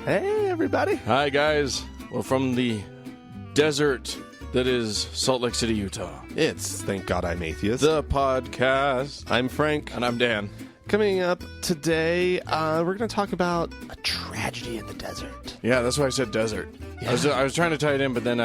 Hey, everybody. Hi, guys. Well, from the desert that is Salt Lake City, Utah. It's Thank God I'm Atheist. The podcast. I'm Frank. And I'm Dan. Coming up today, we're going to talk about a tragedy in the desert. Yeah, that's why I said desert. Yeah. I was trying to tie it in, but then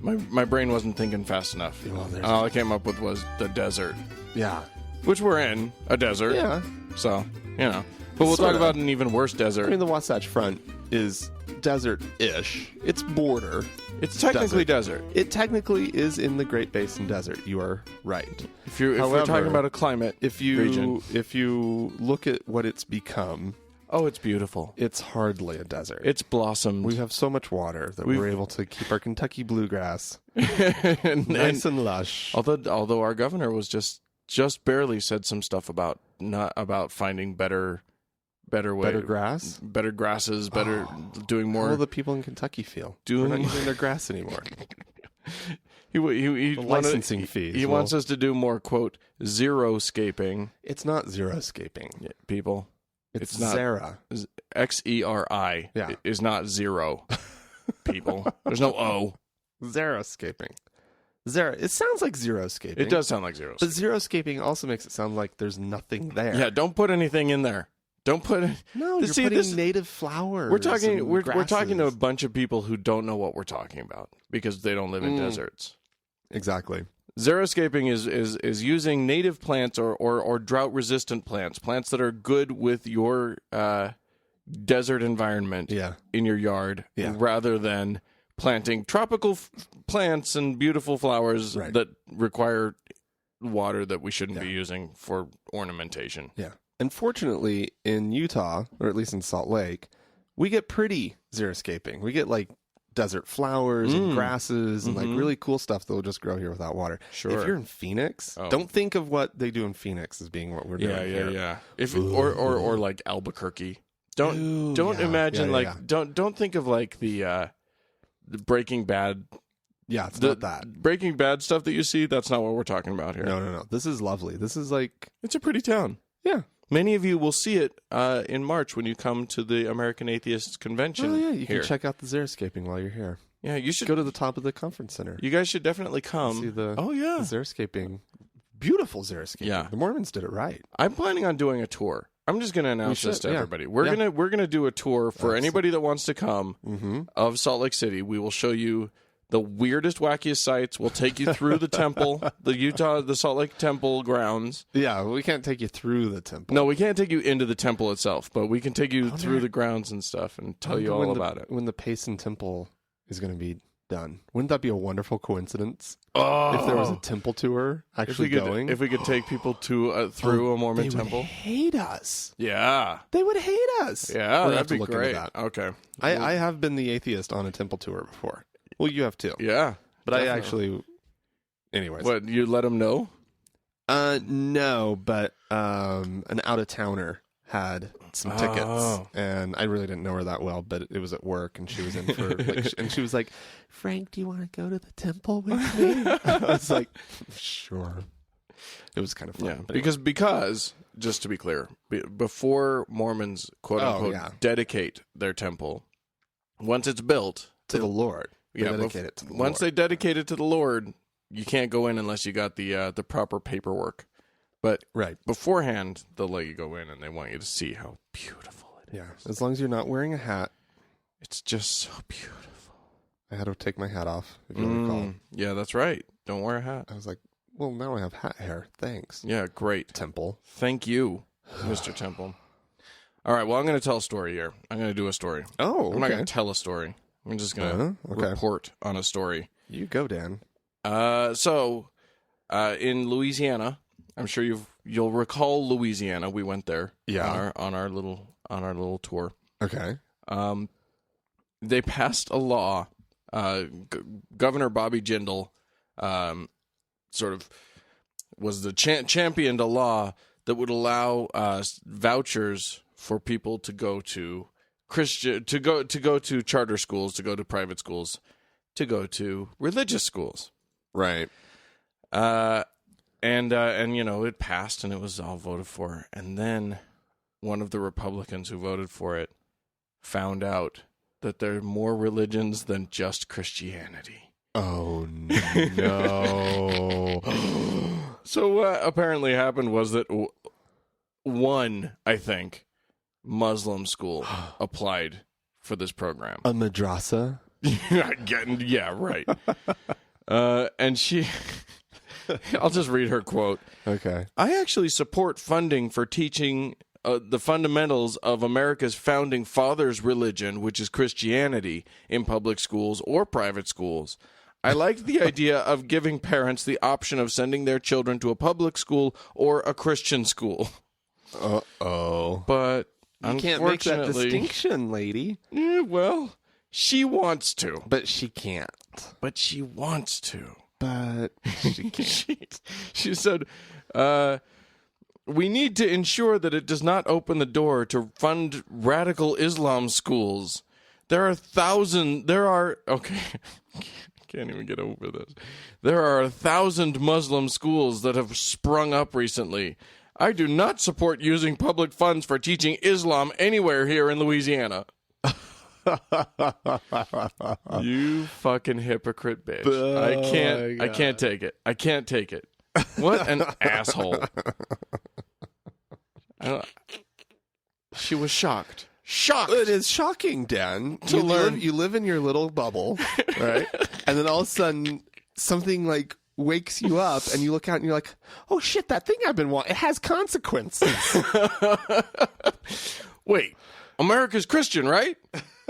my brain wasn't thinking fast enough. Well, All I came up with was the desert. Yeah. Which we're in, a desert. Yeah. So, you know. But we'll talk about an even worse desert. I mean, the Wasatch Front is desert-ish. It's border. It's technically desert. It technically is in the Great Basin Desert. You are right. If we're talking about a climate region. If you look at what it's become, oh, it's beautiful. it's hardly a desert. It's blossomed. We have so much water that we're able to keep our Kentucky bluegrass nice and lush. Although our governor was just barely said some stuff about finding better grasses, doing more. How will the people in Kentucky feel? We're not using their grass anymore. He licensing fees. He wants us to do more, quote, zero-scaping. It's not zero-scaping. Yeah, people. It's not Xera. Xeri. Yeah. Is not zero. People. There's no O. Zero-scaping. Zero. It sounds like zero-scaping. It does sound like zero. But zero-scaping also makes it sound like there's nothing there. Yeah, don't put anything in there. Don't put it. No, you're putting native flowers. We're talking to a bunch of people who don't know what we're talking about because they don't live in deserts. Exactly. Xeriscaping is using native plants or drought resistant plants that are good with your desert environment in your yard rather than planting tropical plants and beautiful flowers that require water that we shouldn't be using for ornamentation. Yeah. Unfortunately, in Utah, or at least in Salt Lake, we get pretty xeriscaping. We get like desert flowers and grasses and like really cool stuff that will just grow here without water. Sure. If you're in Phoenix, don't think of what they do in Phoenix as being what we're doing here. Yeah. Or like Albuquerque. Don't imagine don't think of like the Breaking Bad. Yeah, it's not that. Breaking Bad stuff that you see, that's not what we're talking about here. No. This is lovely. This is like... It's a pretty town. Yeah. Many of you will see it in March when you come to the American Atheists Convention. Oh, yeah. You can check out the xeriscaping while you're here. Yeah, you should go to the top of the conference center. You guys should definitely come. See the the xeriscaping. Beautiful xeriscaping. Yeah. The Mormons did it right. I'm planning on doing a tour. I'm just going to announce this to everybody. We're gonna do a tour for anybody that wants to come of Salt Lake City. We will show you the weirdest, wackiest sites. We'll take you through the temple, the Salt Lake Temple grounds. Yeah, we can't take you through the temple. No, we can't take you into the temple itself, but we can take you through the grounds and stuff and tell you all about it. When the Payson Temple is going to be done. Wouldn't that be a wonderful coincidence? Oh, if there was a temple tour actually going. If we could take people to through a Mormon temple. They would hate us. Yeah. They would hate us. Yeah, that'd be great. Okay. I have been the atheist on a temple tour before. Well, you have too. Yeah. But definitely. I actually... Anyways. What, you let them know? No, but an out-of-towner had some tickets, and I really didn't know her that well, but it was at work, and she was in for... and she was like, Frank, do you want to go to the temple with me? I was like, sure. It was kind of fun. Yeah, because, just to be clear, before Mormons, quote-unquote, dedicate their temple, once it's built... To the Lord. Yeah, once they dedicate it to the Lord, you can't go in unless you got the proper paperwork. But beforehand, they'll let you go in, and they want you to see how beautiful it is. Yeah, as long as you're not wearing a hat. It's just so beautiful. I had to take my hat off, if you recall. Yeah, that's right. Don't wear a hat. I was like, well, now I have hat hair. Thanks. Yeah, great. Temple. Thank you, Mr. Temple. All right, well, I'm going to tell a story here. I'm going to do a story. Oh, okay. I'm not going to tell a story. I'm just going to report on a story. You go, Dan. So, in Louisiana, I'm sure you'll recall Louisiana. We went there. Yeah. On our little tour. Okay. They passed a law. Governor Bobby Jindal, sort of was the championed a law that would allow vouchers for people to go to to go to charter schools, to go to private schools, to go to religious schools. Right. And you know, it passed and it was all voted for. And then one of the Republicans who voted for it found out that there are more religions than just Christianity. Oh, no. So what apparently happened was that one, I think, Muslim school applied for this program. A madrasa? Yeah, right. And she... I'll just read her quote. Okay. I actually support funding for teaching the fundamentals of America's founding fathers' religion, which is Christianity, in public schools or private schools. I like the idea of giving parents the option of sending their children to a public school or a Christian school. Uh-oh. But you can't make that distinction, lady. Well, she wants to. But she can't. But she wants to. But she can't. She said, we need to ensure that it does not open the door to fund radical Islam schools. Okay, can't even get over this. There are 1,000 Muslim schools that have sprung up recently. I do not support using public funds for teaching Islam anywhere here in Louisiana. You fucking hypocrite bitch. I can't take it. I can't take it. What an asshole. She was shocked. Shocked. It is shocking, Dan. You live in your little bubble, right? And then all of a sudden something like wakes you up and you look out and you're like, oh shit, that thing I've been wanting, it has consequences. Wait, America's Christian, right?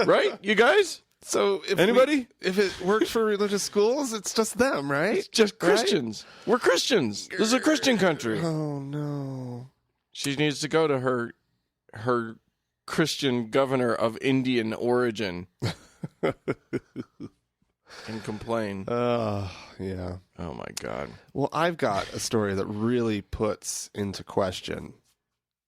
Right, you guys? So if it works for religious schools, it's just them, right? It's just Christians. Right? We're Christians. This is a Christian country. Oh no. She needs to go to her Christian governor of Indian origin and complain. Yeah. Oh my God. Well, I've got a story that really puts into question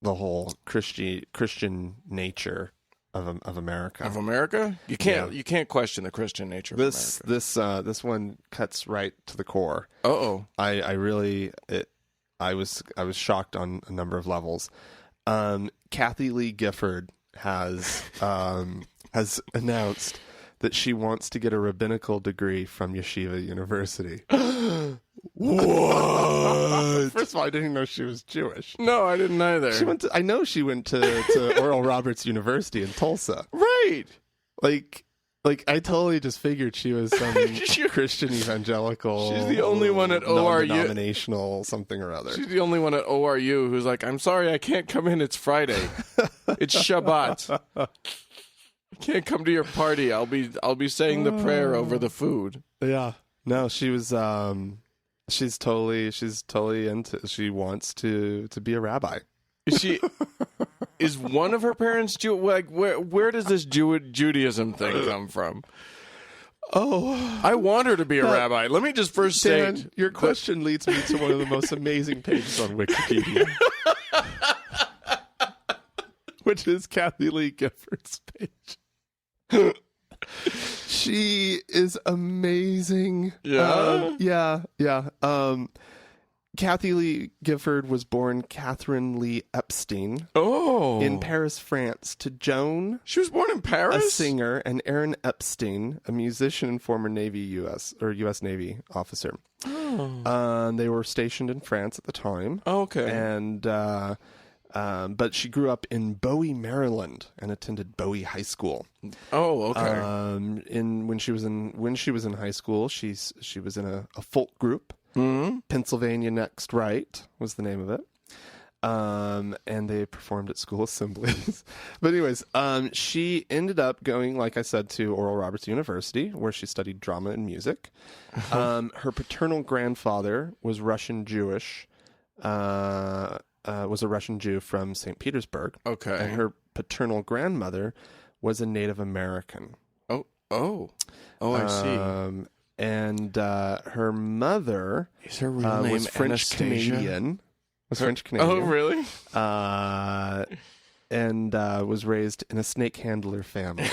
the whole Christian nature of America. Of America? You can't question the Christian nature of America. This one cuts right to the core. Uh-oh. I was shocked on a number of levels. Kathy Lee Gifford has announced that she wants to get a rabbinical degree from Yeshiva University. What? First of all, I didn't know she was Jewish. No, I didn't either. I know she went to Oral Roberts University in Tulsa. Right. Like I totally just figured she was some Christian evangelical. She's the only one at ORU. Non-denominational something or other. She's the only one at ORU who's like, I'm sorry, I can't come in. It's Friday. It's Shabbat. I can't come to your party. I'll be saying the prayer over the food. Yeah. No, she was. She's totally into. She wants to be a rabbi. Is one of her parents Jew? Like, where does this Judaism thing come from? Oh, I want her to be a rabbi. Let me just first say, your question leads me to one of the most amazing pages on Wikipedia, which is Kathy Lee Gifford's page. She is amazing. Yeah? Yeah. Kathy Lee Gifford was born Catherine Lee Epstein in Paris, France, to Joan. She was born in Paris? A singer, and Aaron Epstein, a musician and former U.S. Navy officer. Oh. They were stationed in France at the time. Oh, okay. And but she grew up in Bowie, Maryland, and attended Bowie High School. Oh, okay. When she was in high school, she was in a folk group. Mm-hmm. Pennsylvania Next Right was the name of it. And they performed at school assemblies. But anyways, she ended up going, like I said, to Oral Roberts University, where she studied drama and music. Her paternal grandfather was Russian Jewish. Was a Russian Jew from St. Petersburg. Okay. And her paternal grandmother was a Native American. Oh, I see. And her mother is her real name was French Canadian. Oh, really? And was raised in a snake handler family.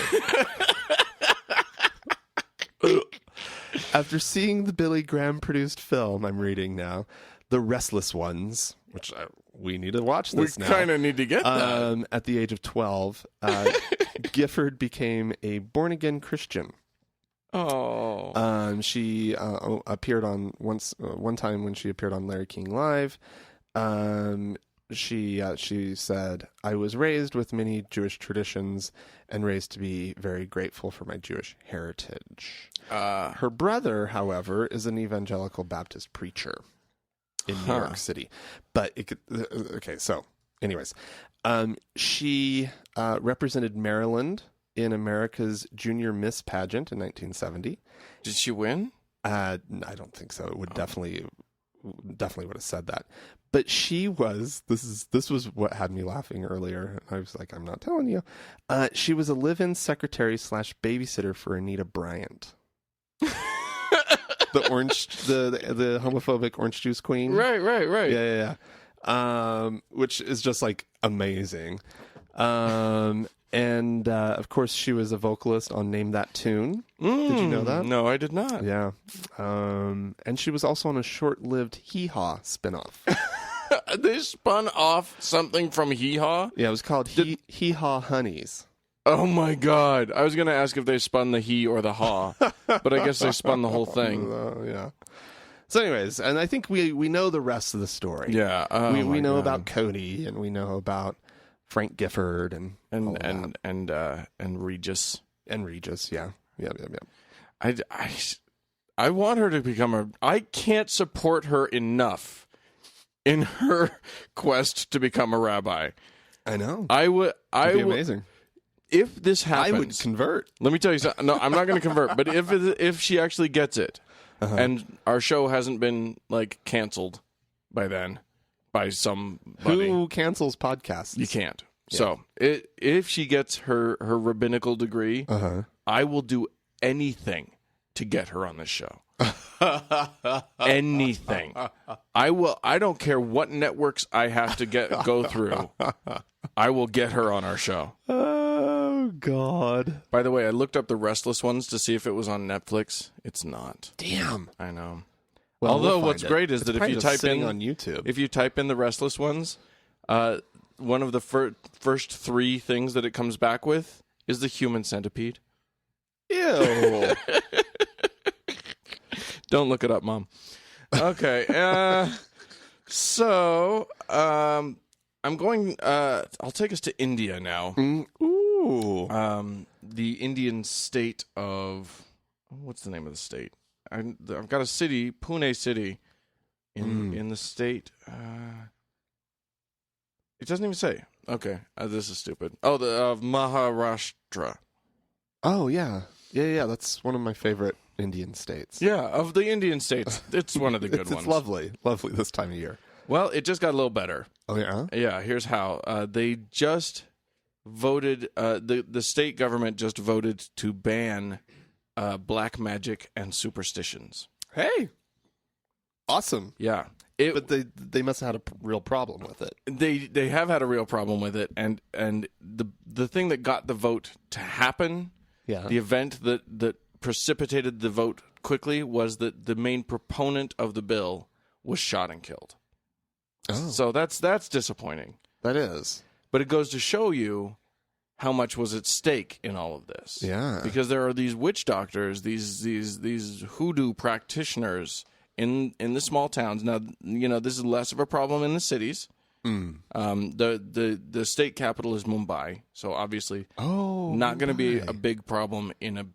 After seeing the Billy Graham produced film, I'm reading now, The Restless Ones, which we need to watch this we now. kind of need to get that. At the age of 12, Gifford became a born-again Christian. Oh. She appeared on one time when she appeared on Larry King Live. She said, "I was raised with many Jewish traditions and raised to be very grateful for my Jewish heritage." Her brother, however, is an evangelical Baptist preacher in New York City. But so anyways, she represented Maryland in America's Junior Miss pageant in 1970. Did she win? I don't think so. It would definitely would have said that. But she was, this was what had me laughing earlier. I was like, I'm not telling you. She was a live-in secretary / babysitter for Anita Bryant. The homophobic orange juice queen. Right. Yeah. Which is just like amazing. And of course, she was a vocalist on Name That Tune. Did you know that? No, I did not. Yeah. And she was also on a short-lived Hee Haw spinoff. They spun off something from Hee Haw? Yeah, it was called Hee Haw Honeys. Oh my God. I was going to ask if they spun the he or the haw, but I guess they spun the whole thing. Yeah. So anyways, and I think we know the rest of the story. Yeah. We know about Cody, and we know about Frank Gifford and Regis. And Regis, yeah. I want her to become I can't support her enough in her quest to become a rabbi. I know. It'd be amazing. If this happens, I would convert. Let me tell you something. No, I'm not going to convert. But if she actually gets it, and our show hasn't been like canceled by then by somebody, who cancels podcasts? You can't. Yeah. So if she gets her rabbinical degree, I will do anything to get her on this show. Anything. I will. I don't care what networks I have to go through. I will get her on our show. Oh God! By the way, I looked up The Restless Ones to see if it was on Netflix. It's not. Damn. I know. Well, although what's great is that if you type in on YouTube, if you type in The Restless Ones, one of the first three things that it comes back with is the human centipede. Ew. Don't look it up, Mom. Okay. So, I'm going... I'll take us to India now. Ooh. The Indian state of... What's the name of the state? I've got a city, Pune City, in the state... it doesn't even say. Okay. This is stupid. Oh, of Maharashtra. Oh, yeah. Yeah. That's one of my favorite Indian states. Yeah, of the Indian states. It's one of the good ones. It's lovely. Lovely this time of year. Well, it just got a little better. Oh, yeah? Yeah, here's how. They just voted, the state government just voted to ban black magic and superstitions. Hey. Awesome. Yeah. But they must have had a real problem with it. They have had a real problem with it, and the thing that got the vote to happen, the event that precipitated the vote quickly, was that the main proponent of the bill was shot and killed. Oh. So that's disappointing. That is. But it goes to show you how much was at stake in all of this. Yeah. Because there are these witch doctors, these hoodoo practitioners in the small towns. Now, this is less of a problem in the cities. The state capital is Mumbai, so obviously not going to be a big problem in a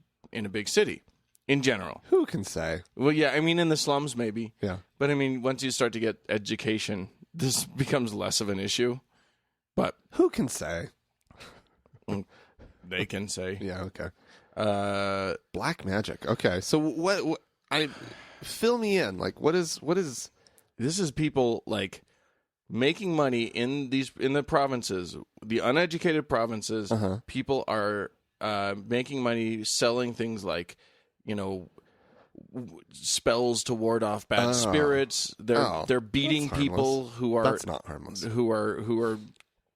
big city in general. Who can say? Well, yeah, I mean in the slums maybe. Yeah. But I mean once you start to get education, this becomes less of an issue. But who can say? They can say. Yeah, okay. Black magic. Okay. So what fill me in. Like what is this is people like making money in the provinces, the uneducated provinces. People are making money selling things like, spells to ward off bad spirits. They're beating people who are that's not harmless. Who are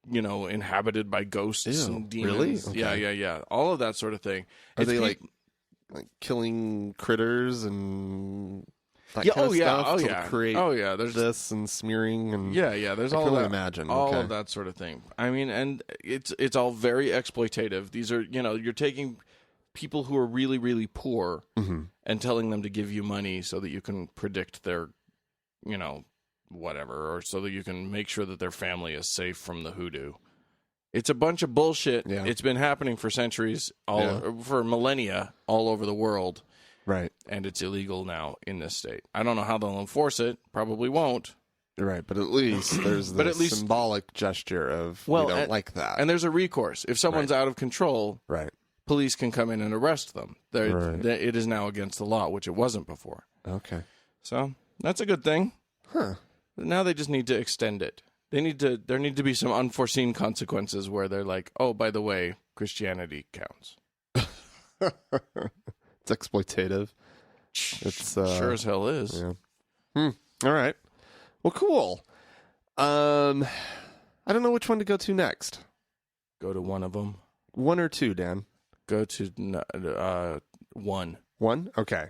inhabited by ghosts and demons. Really? Okay. Yeah. All of that sort of thing. Are they like killing critters and that Yeah, kind oh of yeah, stuff oh to yeah, create oh yeah. There's this and smearing and yeah. There's I all can only that. imagine. All Okay. of that sort of thing. I mean, and it's all very exploitative. These are you're taking people who are really really poor and telling them to give you money so that you can predict their whatever, or so that you can make sure that their family is safe from the hoodoo. It's a bunch of bullshit. Yeah. It's been happening for centuries, for millennia, all over the world. Right. And it's illegal now in this state. I don't know how they'll enforce it. Probably won't. Right, but at least there's the symbolic gesture of we don't like that. And there's a recourse. If someone's out of control, right, police can come in and arrest them. It is now against the law, which it wasn't before. Okay. So that's a good thing. Huh. Now they just need to extend it. There need to be some unforeseen consequences where they're like, oh, by the way, Christianity counts. It's exploitative. It's sure as hell is. Yeah. All right. Well, cool. I don't know which one to go to next. Go to one of them. One or two, Dan? Go to one. One? Okay.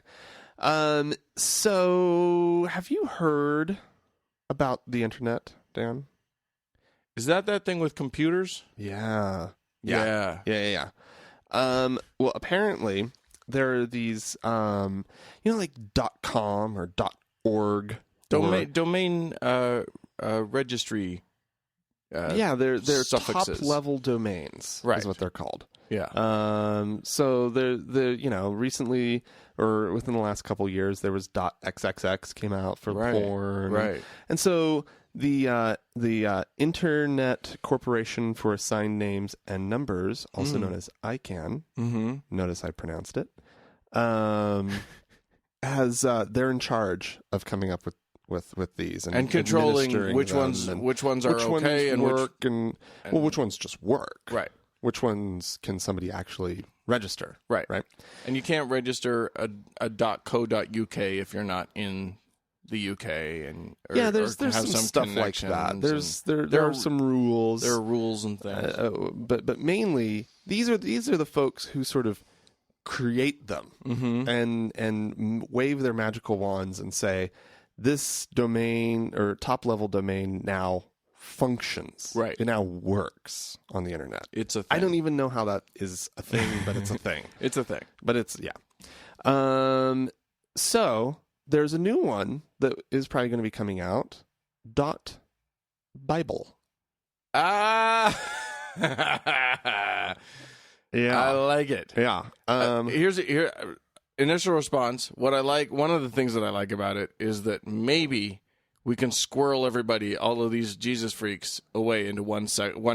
So have you heard about the internet, Dan? Is that thing with computers? Yeah. Yeah. Well, apparently there are these, like .com or .org domain registry. They're suffixes. top level domains, right? Is what they're called. Yeah. So the recently or within the last couple years there was .xxx came out for porn, right? And so the Internet Corporation for Assigned Names and Numbers, also known as ICANN, notice I pronounced it, has they're in charge of coming up with these and controlling which ones are okay and work and which ones just work, right? Which ones can somebody actually register, right? And you can't register a .co.uk if you're not in the UK, there's some stuff like that. There are some rules. There are rules and things, but mainly these are the folks who sort of create them and wave their magical wands and say this domain or top level domain now functions. Right. It now works on the internet. It's a thing. I don't even know how that is a thing, but it's a thing. It's a thing. But it's, yeah. So there's a new one that is probably going to be coming out. .bible. Ah! Yeah. I like it. Yeah. Here's initial response. One of the things that I like about it is that maybe we can squirrel everybody, all of these Jesus freaks, away into one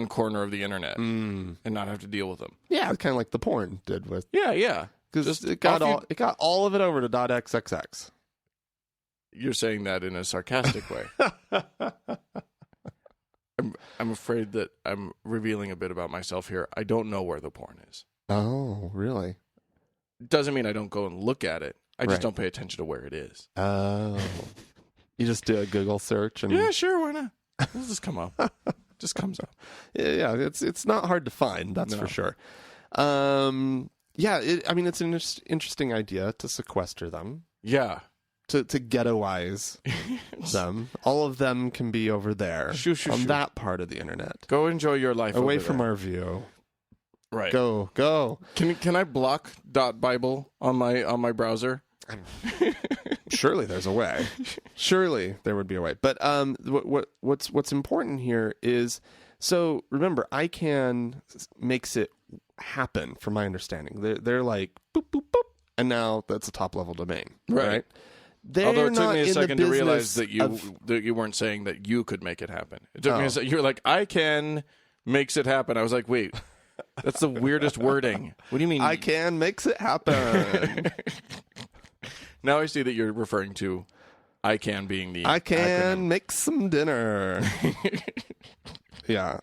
corner of the internet and not have to deal with them. Yeah, kind of like the porn did with. Yeah. Because it got all of it over to .xxx. You're saying that in a sarcastic way. I'm afraid that I'm revealing a bit about myself here. I don't know where the porn is. Oh, really? Doesn't mean I don't go and look at it. I just don't pay attention to where it is. Oh. You just do a Google search and yeah, sure, why not? It'll just come up. Just comes up. Yeah, it's not hard to find, that's for sure. It's an interesting idea to sequester them. Yeah. To ghettoize them. All of them can be over there on that part of the internet. Go enjoy your life away from our view. Right. Go. Can I block .bible on my browser? Surely there's a way. Surely there would be a way. But what's important here is, so remember, ICANN makes it happen, from my understanding. They're like boop boop boop, and now that's a top level domain, right? Although it took me a second to realize that you weren't saying that you could make it happen. It took me a second. You were like, ICANN makes it happen. I was like, wait, that's the weirdest wording. What do you mean? ICANN makes it happen. Now I see that you're referring to ICANN being the ICANN make some dinner. Yeah.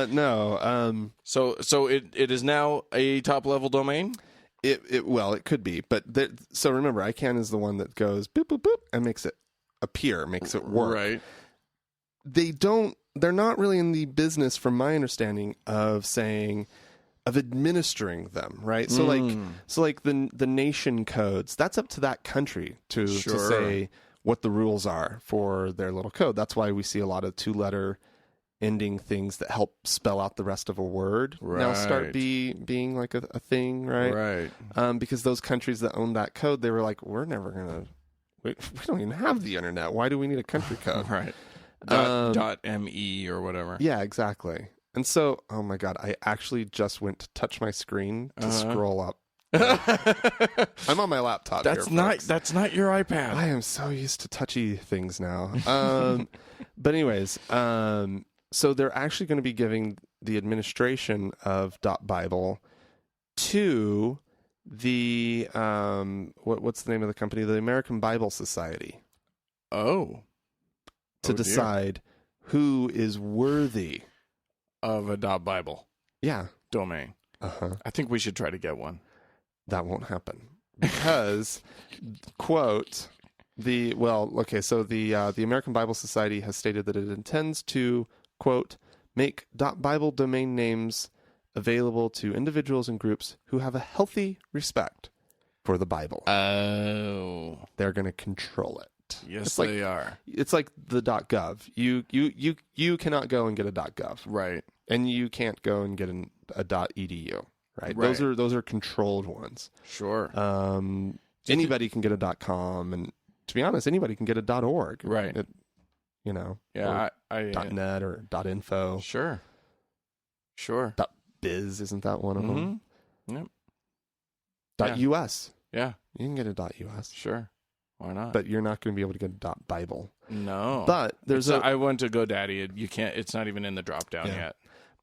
No. So it is now a top level domain? It could be, but so remember, ICANN is the one that goes boop boop boop and makes it appear, makes it work. Right. They're not really in the business, from my understanding, of saying, administering them, right? So like the nation codes, that's up to that country to say what the rules are for their little code. That's why we see a lot of 2-letter ending things that help spell out the rest of a word now start being like a thing, right? Because those countries that own that code, they were like, we're never gonna, we don't even have the internet. Why do we need a country code? Right. .me or whatever. Yeah, exactly. And so, oh my God, I actually just went to touch my screen to scroll up. I'm on my laptop. That's not your iPad. I am so used to touchy things now. But anyways, so they're actually going to be giving the administration of .bible to the what's the name of the company? The American Bible Society. To decide who is worthy of a .bible. Yeah. Domain. I think we should try to get one. That won't happen because, quote, the American Bible Society has stated that it intends to, quote, make .bible domain names available to individuals and groups who have a healthy respect for the Bible. Oh. They're going to control it. Yes, they are. It's like the .gov. You cannot go and get a .gov. Right. And you can't go and get a .edu. Right. Those are controlled ones. Sure. Anybody can get a .com, and to be honest, anybody can get a .org. Right. Yeah. .net or .info. Sure. .biz, isn't that one of them? Yep. .us. Yeah. You can get a .us. Sure. Why not? But you're not going to be able to get a .bible. No. But I went to GoDaddy. You can't. It's not even in the drop down yet.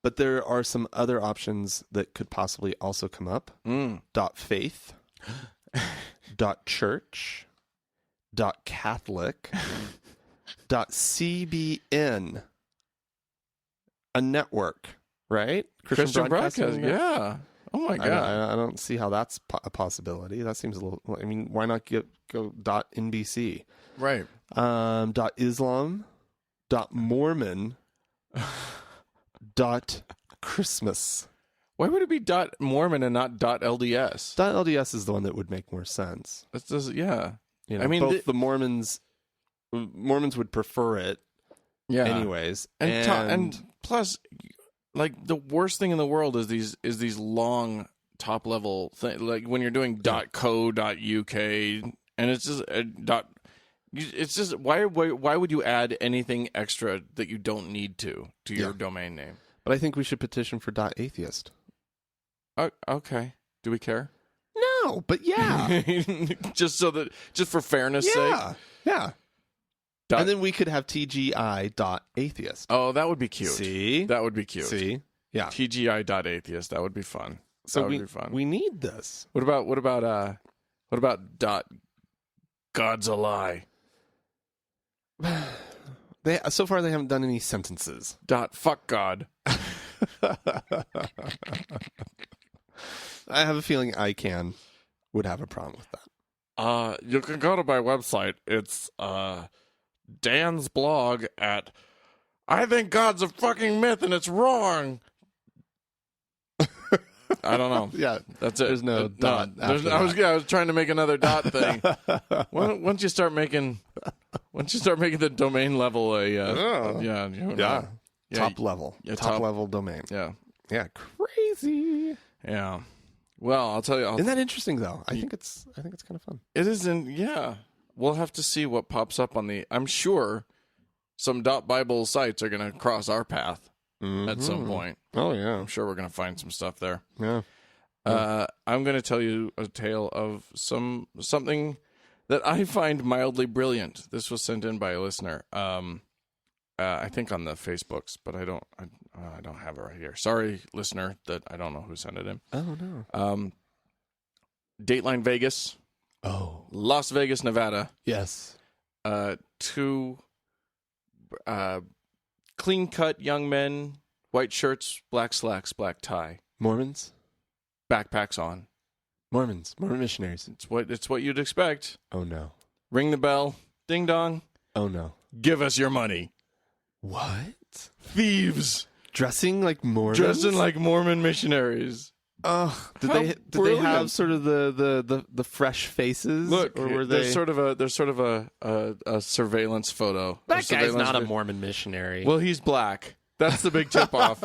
But there are some other options that could possibly also come up. .faith, .church, .catholic, .cbn, a network, right? Christian Broadcasting. Yeah. Oh my God. I don't see how that's a possibility. That seems a little. I mean, why not go .nbc? Right. .islam, .mormon. .Christmas. Why would it be .mormon and not .lds? .lds is the one that would make more sense. It's just, yeah. I mean, both the Mormons would prefer it. Yeah. Anyways, and plus, like the worst thing in the world is these long top level things. Like when you're doing .co.uk, and it's just It's just why would you add anything extra that you don't need to your domain name? But I think we should petition for .atheist. Okay. Do we care? No, but yeah. just for fairness sake. Yeah. And then we could have TGI.atheist. Oh, that would be cute. See? That would be cute. See? Yeah. TGI.atheist. That would be fun. So we need this. What about God's a lie? So far they haven't done any sentences. Fuck God. I have a feeling ICANN would have a problem with that. You can go to my website. It's Dan's blog at I think God's a fucking myth and it's wrong. I don't know. Yeah, that's it. There's no dot. I was trying to make another dot thing. Once you start making the domain level top level, top level domain. Yeah, crazy. Yeah. Well, I'll tell you. Isn't that interesting though? I think it's kind of fun. It isn't. Yeah. We'll have to see what pops up on the. I'm sure some .bible sites are going to cross our path. At some point. Oh, yeah. I'm sure we're going to find some stuff there. Yeah. I'm going to tell you a tale of something that I find mildly brilliant. This was sent in by a listener. I think on the Facebooks, but I don't have it right here. Sorry, listener, that I don't know who sent it in. Oh, no. Dateline Vegas. Oh. Las Vegas, Nevada. Yes. Two clean-cut young men, white shirts, black slacks, black tie. Mormons? Backpacks on. Mormon missionaries. It's what you'd expect. Oh, no. Ring the bell. Ding dong. Oh, no. Give us your money. What? Thieves. Dressing like Mormons? Dressing like Mormon missionaries. Oh, did How they have brilliant. sort of the fresh faces? Look, or were they? there's sort of a surveillance photo. That guy's not a video. Mormon missionary. Well, he's black. That's the big tip off.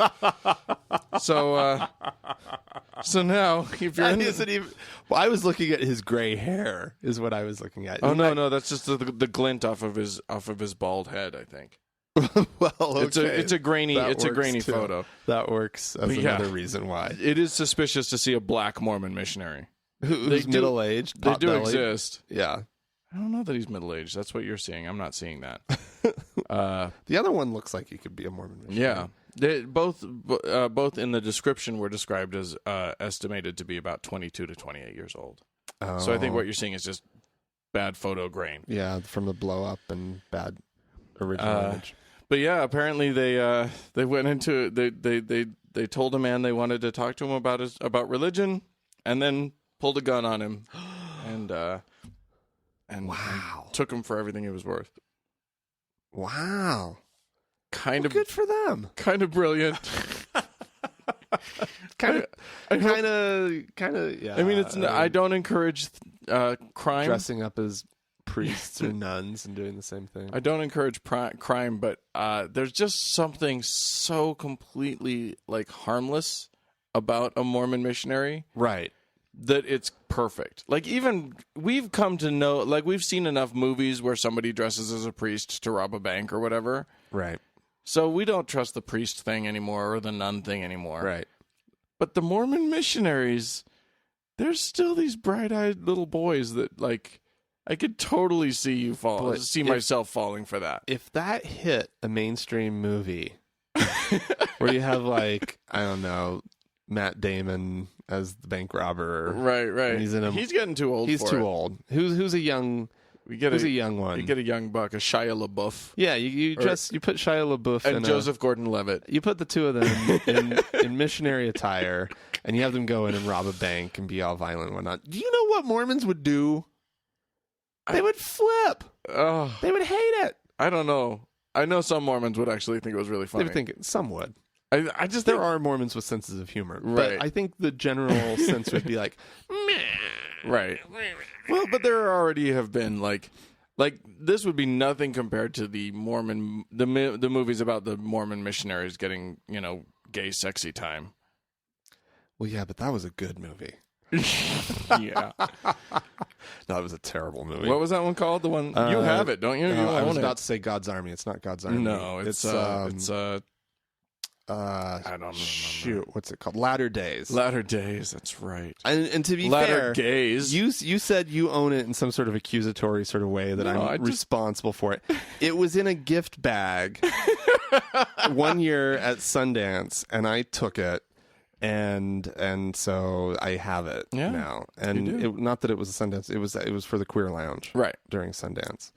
So now, if you're that in, isn't even. Well, I was looking at his gray hair. Is what I was looking at. oh no, that's just the glint off of his bald head. I think. Well, okay. It's a grainy too. photo. That works as another reason why. It is suspicious to see a black Mormon missionary. Who's middle aged? They do exist. Yeah. I don't know that he's middle aged. That's what you're seeing. I'm not seeing that. The other one looks like he could be a Mormon missionary. Yeah. They both in the description were described as estimated to be about 22 to 28 years old. Oh. So I think what you're seeing is just bad photo grain. Yeah, from the blow up and bad original image. But yeah, apparently they went into they told a man they wanted to talk to him about religion, and then pulled a gun on him, and wow, took him for everything he was worth. Wow, Kind of good for them. Kind of brilliant. Kind of. Yeah. I mean, I don't encourage crime. Dressing up as priests or nuns and doing the same thing. I don't encourage crime, but there's just something so completely harmless about a Mormon missionary, Right. that it's perfect. Even we've come to know, we've seen enough movies where somebody dresses as a priest to rob a bank or whatever. Right. So we don't trust the priest thing anymore or the nun thing anymore. Right. But the Mormon missionaries, there's still these bright-eyed little boys that I could totally see myself falling for that. If that hit a mainstream movie where you have I don't know, Matt Damon as the bank robber. Right. He's getting too old. He's too old. Who's a young who's a young one? You get a young buck, a Shia LaBeouf. Yeah, you put Shia LaBeouf and Joseph Gordon-Levitt. You put the two of them in missionary attire, and you have them go in and rob a bank and be all violent and whatnot. Do you know what Mormons would do? They would flip. Oh, They would hate it. I don't know. I know some Mormons would actually think it was really funny. They would think some would. I just There think, are Mormons with senses of humor, Right. but I think the general sense would be like, meh. right. Well, but there already have been this would be nothing compared to the Mormon the movies about the Mormon missionaries getting gay sexy time. Well, yeah, but that was a good movie. Yeah. No, it was a terrible movie. What was that one called? The one you have it, don't you? You I was own about it. to say God's Army. It's not God's Army. No, it's I don't remember. Shoot, what's it called? Latter Days. Latter Days. That's right. And to be Latter fair, Gays. you said you own it in some sort of accusatory sort of way that I'm responsible for it. It was in a gift bag one year at Sundance, and I took it, and so I have it now. And not that it was a Sundance; it was for the Queer Lounge, right, during Sundance.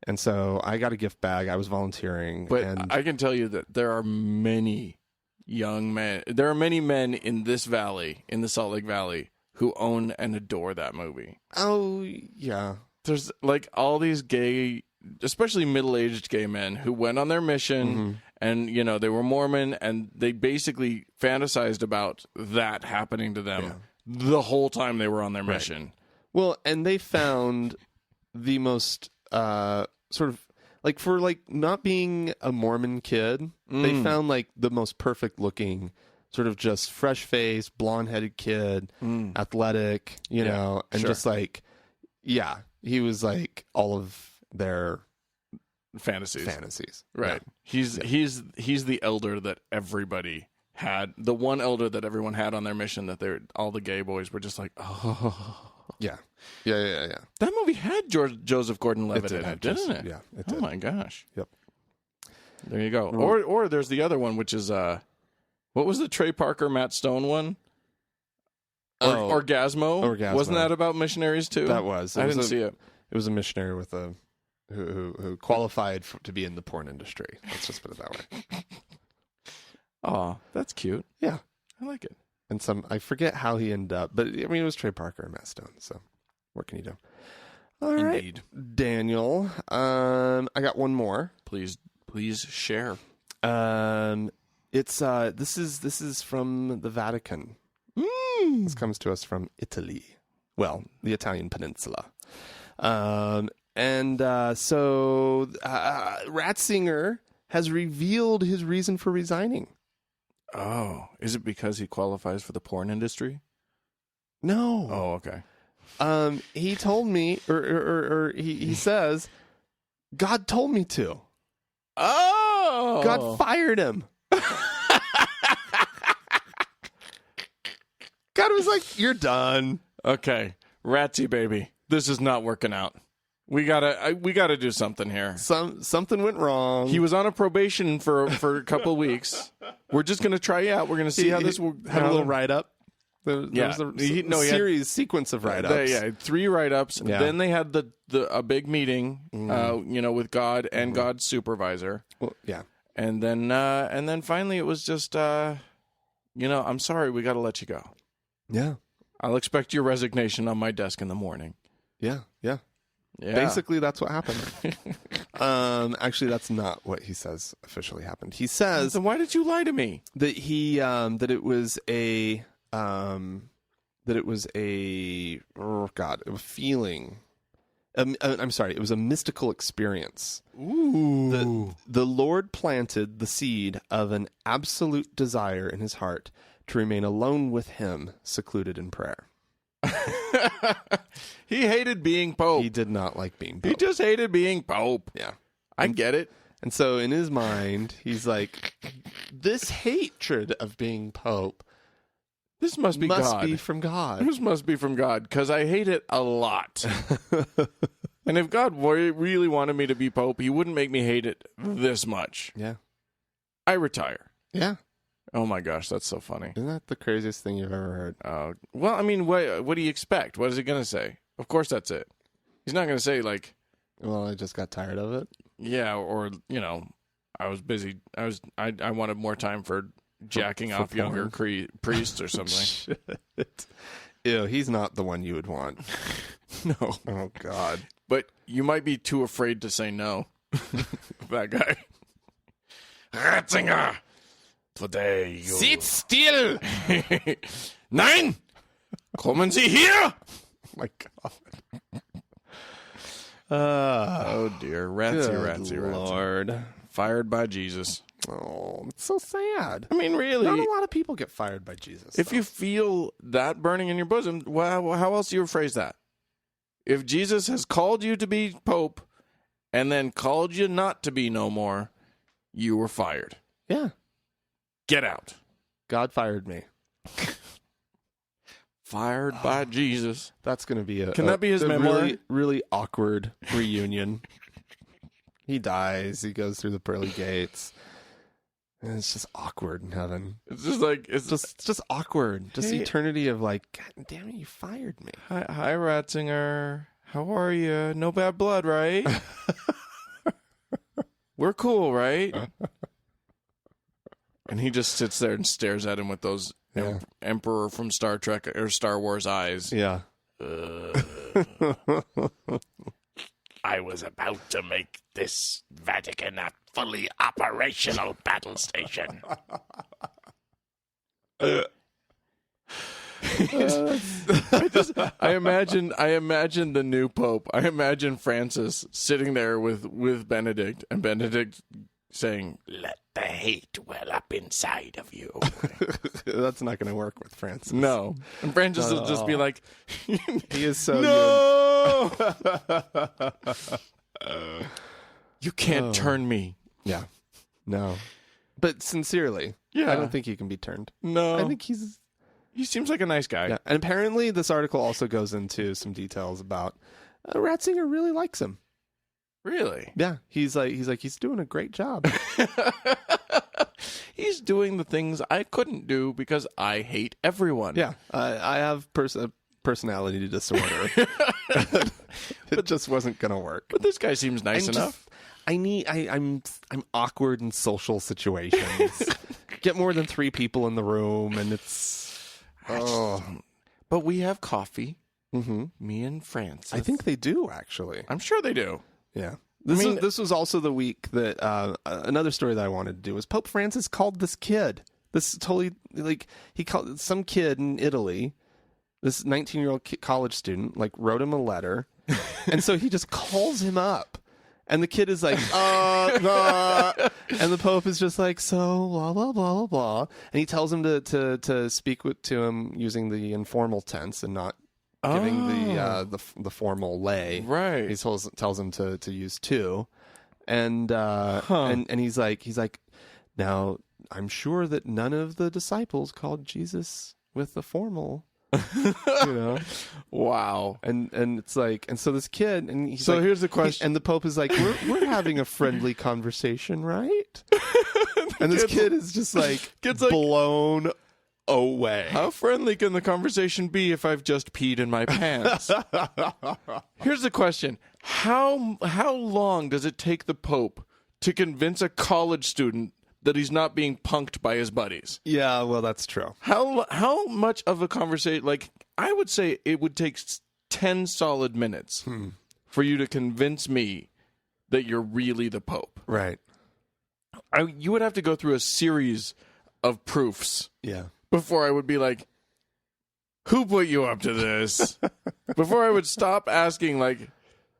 And so I got a gift bag. I was volunteering, but and I can tell you that there are many young men. There are many men in this valley, in the Salt Lake Valley, who own and adore that movie. Oh yeah, there's all these gay, especially middle-aged gay men who went on their mission, and they were Mormon, and they basically fantasized about that happening to them the whole time they were on their mission. Right. Well, and they found the most sort of for not being a Mormon kid, they found the most perfect looking, sort of just fresh faced, blonde headed kid, athletic, you know, and just he was all of their fantasies. Right. Yeah. He's the elder that everybody had, the one elder that everyone had on their mission, that all the gay boys were just oh. Yeah. That movie had Joseph Gordon-Levitt in it, didn't it? Yeah. It did. Oh my gosh. Yep. There you go. Or there's the other one, which is what was the Trey Parker, Matt Stone one? Orgasmo. Wasn't that about missionaries too? That was. I didn't see it. It was a missionary with who qualified to be in the porn industry. Let's just put it that way. Oh, that's cute. Yeah, I like it. And I forget how he ended up, but I mean, it was Trey Parker and Matt Stone. So, what can you do? All right, Daniel. I got one more. Please share. It's this is from the Vatican. This comes to us from Italy. Well, the Italian peninsula. So Ratzinger has revealed his reason for resigning. Oh, is it because he qualifies for the porn industry? No. Oh, okay. He told me, or he says, God told me to. Oh! God fired him. God was like, you're done. Okay, Ratsy baby, this is not working out. We gotta do something here. Something went wrong. He was on a probation for a couple of weeks. We're just gonna try you out. We're gonna see how this will. Had a little write up. There Yeah. was a sequence of write ups. Yeah, 3 write ups. Yeah. Then they had a big meeting, with God and God's supervisor. Well, yeah. And then finally it was just, I'm sorry, we got to let you go. Yeah. I'll expect your resignation on my desk in the morning. Yeah. Yeah. Yeah. Basically, that's what happened. Actually, that's not what he says officially happened. He says Then why did you lie to me? that that it was a feeling. I'm sorry, it was a mystical experience. Ooh. The Lord planted the seed of an absolute desire in his heart to remain alone with him, secluded in prayer. He hated being Pope. He did not like being Pope. He just hated being Pope. Yeah. I get it. And so in his mind, he's like, this hatred of being Pope This must be God. be from God. This must be from God, because I hate it a lot. And if God really wanted me to be Pope, he wouldn't make me hate it this much. Yeah. I retire. Yeah. Oh my gosh, that's so funny. Isn't that the craziest thing you've ever heard? Well, I mean, what do you expect? What is he going to say? Of course that's it. He's not going to say, like... Well, I just got tired of it. Yeah, or, I was busy. I wanted more time for jacking off porn. younger priests or something. Shit. Ew, he's not the one you would want. No. Oh, God. But you might be too afraid to say no. That guy. Ratzinger! Today you... Sit still! Nein! Kommen Sie hier! Oh, my God. Oh, dear. Ratzy. Lord. Fired by Jesus. Oh, it's so sad. I mean, really. Not a lot of people get fired by Jesus. If you feel that burning in your bosom, well, how else do you phrase that? If Jesus has called you to be Pope and then called you not to be no more, you were fired. Yeah. Get out. God fired me. Fired by Jesus. That's going to be Can that be his memoir? Really, really awkward reunion. He dies. He goes through the pearly gates. And it's just awkward in heaven. It's just like... It's just awkward. Just Hey. eternity of like, God damn it, you fired me. Hi, Ratzinger. How are you? No bad blood, right? We're cool, right? And he just sits there and stares at him with those Yeah. Emperor from Star Trek or Star Wars eyes. Yeah. I was about to make this Vatican a fully operational battle station. I imagine the new Pope. I imagine Francis sitting there with Benedict, and Benedict saying, Let the hate well up inside of you. That's not going to work with Francis. no. And Francis will just be like, He is so no! good. You can't turn me. Yeah. No. But sincerely, Yeah. I don't think he can be turned. No. I think he seems like a nice guy. Yeah. And apparently this article also goes into some details about Ratzinger really likes him. Really? Yeah. He's doing a great job. He's doing the things I couldn't do because I hate everyone. Yeah. I have personality disorder. It just wasn't going to work. But this guy seems nice enough. I'm awkward in social situations. Get more than 3 people in the room and it's But we have coffee. Mm-hmm. Me and Francis. I think they do actually. I'm sure they do. Yeah. This was also the week that another story that I wanted to do was Pope Francis called this kid. This totally he called some kid in Italy this 19-year-old college student, like, wrote him a letter. And so he just calls him up. And the kid is like, nah. And the Pope is just like, so, blah, blah, blah, blah, blah. And he tells him to speak to him using the informal tense and not giving the formal lay. Right. He tells him to use to. And and he's like, now, I'm sure that none of the disciples called Jesus with the formal. You know, wow. And it's like, and so this kid, and he's so like, here's the question, and the Pope is like, we're having a friendly conversation, right? And this kid is just like blown away. How friendly can the conversation be if I've just peed in my pants? Here's the question: how long does it take the Pope to convince a college student that he's not being punked by his buddies? Yeah, well, that's true. How much of a conversation? Like, I would say it would take 10 solid minutes for you to convince me that you're really the Pope. Right. You would have to go through a series of proofs. Yeah. Before I would be like, who put you up to this? Before I would stop asking, like,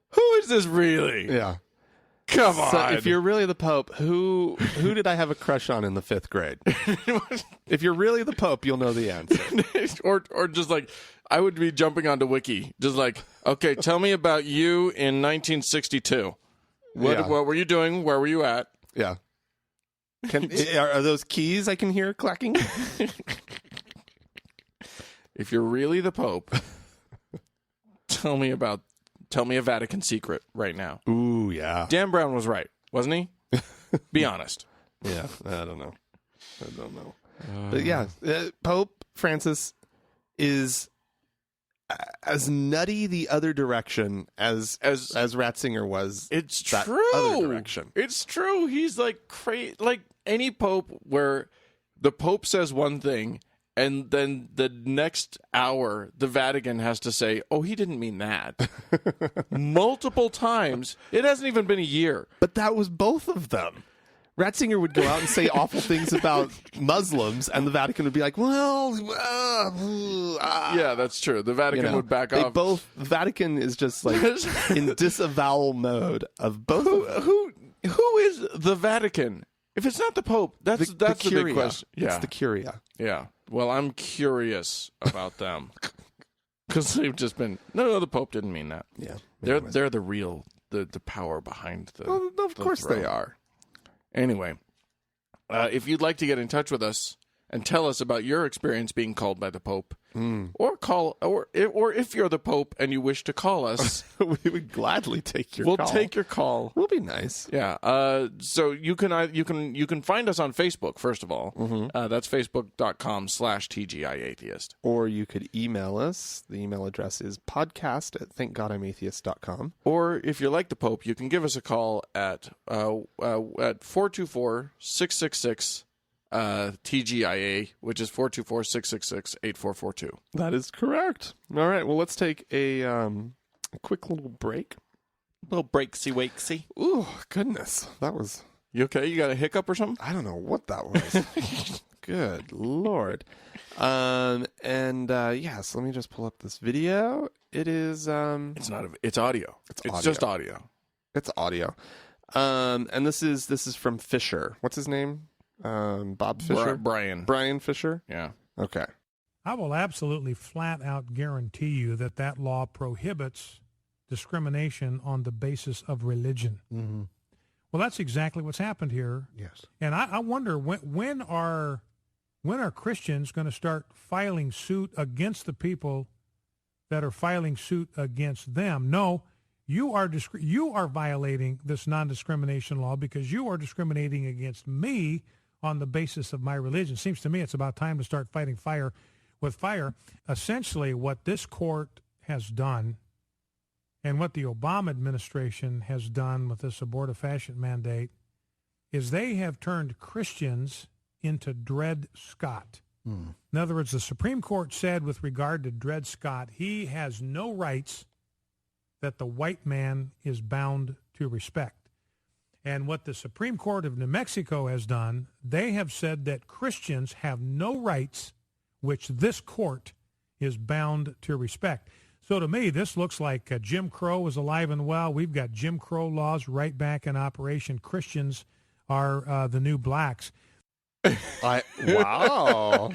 who is this really? Yeah. Come on. So if you're really the Pope, who did I have a crush on in the 5th grade? If you're really the Pope, you'll know the answer. or just like, I would be jumping onto Wiki. Just like, okay, tell me about you in 1962. What were you doing? Where were you at? Yeah. Are those keys I can hear clacking? If you're really the Pope, tell me a Vatican secret right now. Ooh, yeah. Dan Brown was right, wasn't he? Be honest. Yeah, I don't know. But yeah, Pope Francis is as nutty the other direction as Ratzinger was. It's that true. Other direction. It's true. He's like crazy. Like any Pope, where the Pope says one thing, and then the next hour, the Vatican has to say, oh, he didn't mean that. Multiple times. It hasn't even been a year. But that was both of them. Ratzinger would go out and say awful things about Muslims, and the Vatican would be like, well, yeah, that's true. The Vatican would back off. The Vatican is just like in disavowal mode of both of them. Who is the Vatican? If it's not the Pope, that's the big question. Yeah. It's the Curia. Yeah. Well, I'm curious about them because they've just been. No, the Pope didn't mean that. Yeah, they're the real the power behind the. Well, of course throne. they are. Anyway, if you'd like to get in touch with us and tell us about your experience being called by the Pope, or if you're the Pope and you wish to call us, we would gladly take your call. We'll take your call. We'll be nice. Yeah. So you can find us on Facebook, first of all. That's facebook.com/TGIAtheist. Or you could email us. The email address is podcast@thankgodimatheist.com. Or if you're like the Pope, you can give us a call at 424-666 TGIA, which is 424-666-8442. That is correct. All right. Well, let's take a quick little break. A little breaksy-wakesy. Ooh, goodness. That was... You okay? You got a hiccup or something? I don't know what that was. Good Lord. So let me just pull up this video. It is... It's not... It's audio. It's audio. Just audio. It's audio. And this is from Fisher. What's his name? Bob Fisher? Brian Fisher? Yeah. Okay. I will absolutely flat out guarantee you that law prohibits discrimination on the basis of religion. Mm-hmm. Well, that's exactly what's happened here. Yes. And I wonder when are Christians going to start filing suit against the people that are filing suit against them? No, you are violating this non-discrimination law because you are discriminating against me on the basis of my religion. Seems to me it's about time to start fighting fire with fire. Essentially, what this court has done and what the Obama administration has done with this abortifacient mandate is they have turned Christians into Dred Scott. In other words, the Supreme Court said with regard to Dred Scott, he has no rights that the white man is bound to respect. And what the Supreme Court of New Mexico has done, they have said that Christians have no rights which this court is bound to respect. So to me, this looks like Jim Crow is alive and well. We've got Jim Crow laws right back in operation. Christians are the new blacks. Wow.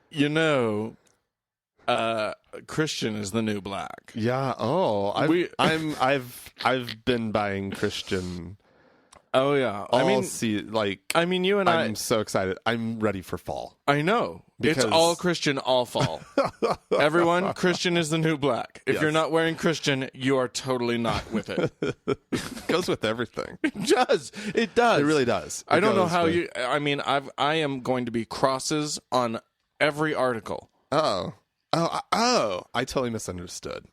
You know, Christian is the new black. Yeah. Oh, I've been buying Christian. Oh yeah. I mean, you and I'm so excited. I'm ready for fall. I know. Because- It's all Christian, all fall. Everyone, Christian is the new black. If Yes. you're not wearing Christian, you are totally not with it. It goes with everything. It does. It does. It really does. I don't know goes how with- you. I mean, I am going to be crosses on every article. Oh. I totally misunderstood.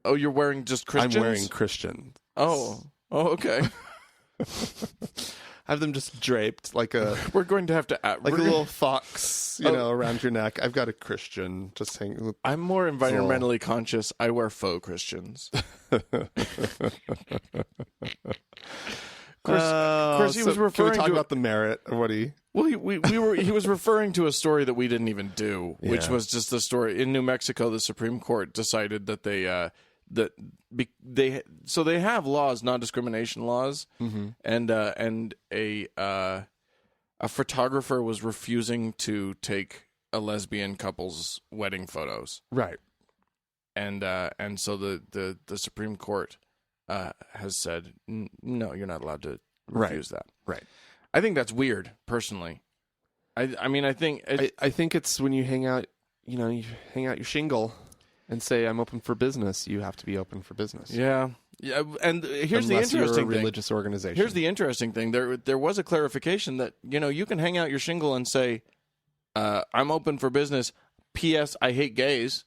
Oh, you're wearing just Christians? I'm wearing Christian. Oh, okay. I have them just draped like a We're going to have to. like a little fox, around your neck. I've got a Christian just hanging. I'm more environmentally conscious. I wear faux Christians. Chris, he was Can we referring talk to about the merit of what he? Well, he was referring to a story that we didn't even do, which Yeah. was just the story in New Mexico. The Supreme Court decided that they have laws, non-discrimination laws, and a photographer was refusing to take a lesbian couple's wedding photos, Right. and so the Supreme Court has said no, you're not allowed to refuse that. Right. I think that's weird, personally. I mean, I think I think it's when you hang out, you hang out your shingle and say, I'm open for business. You have to be open for business. yeah. And here's the Unless you're interesting a thing. religious organization. Here's the interesting thing. There was a clarification that you can hang out your shingle and say, I'm open for business. P.S. I hate gays.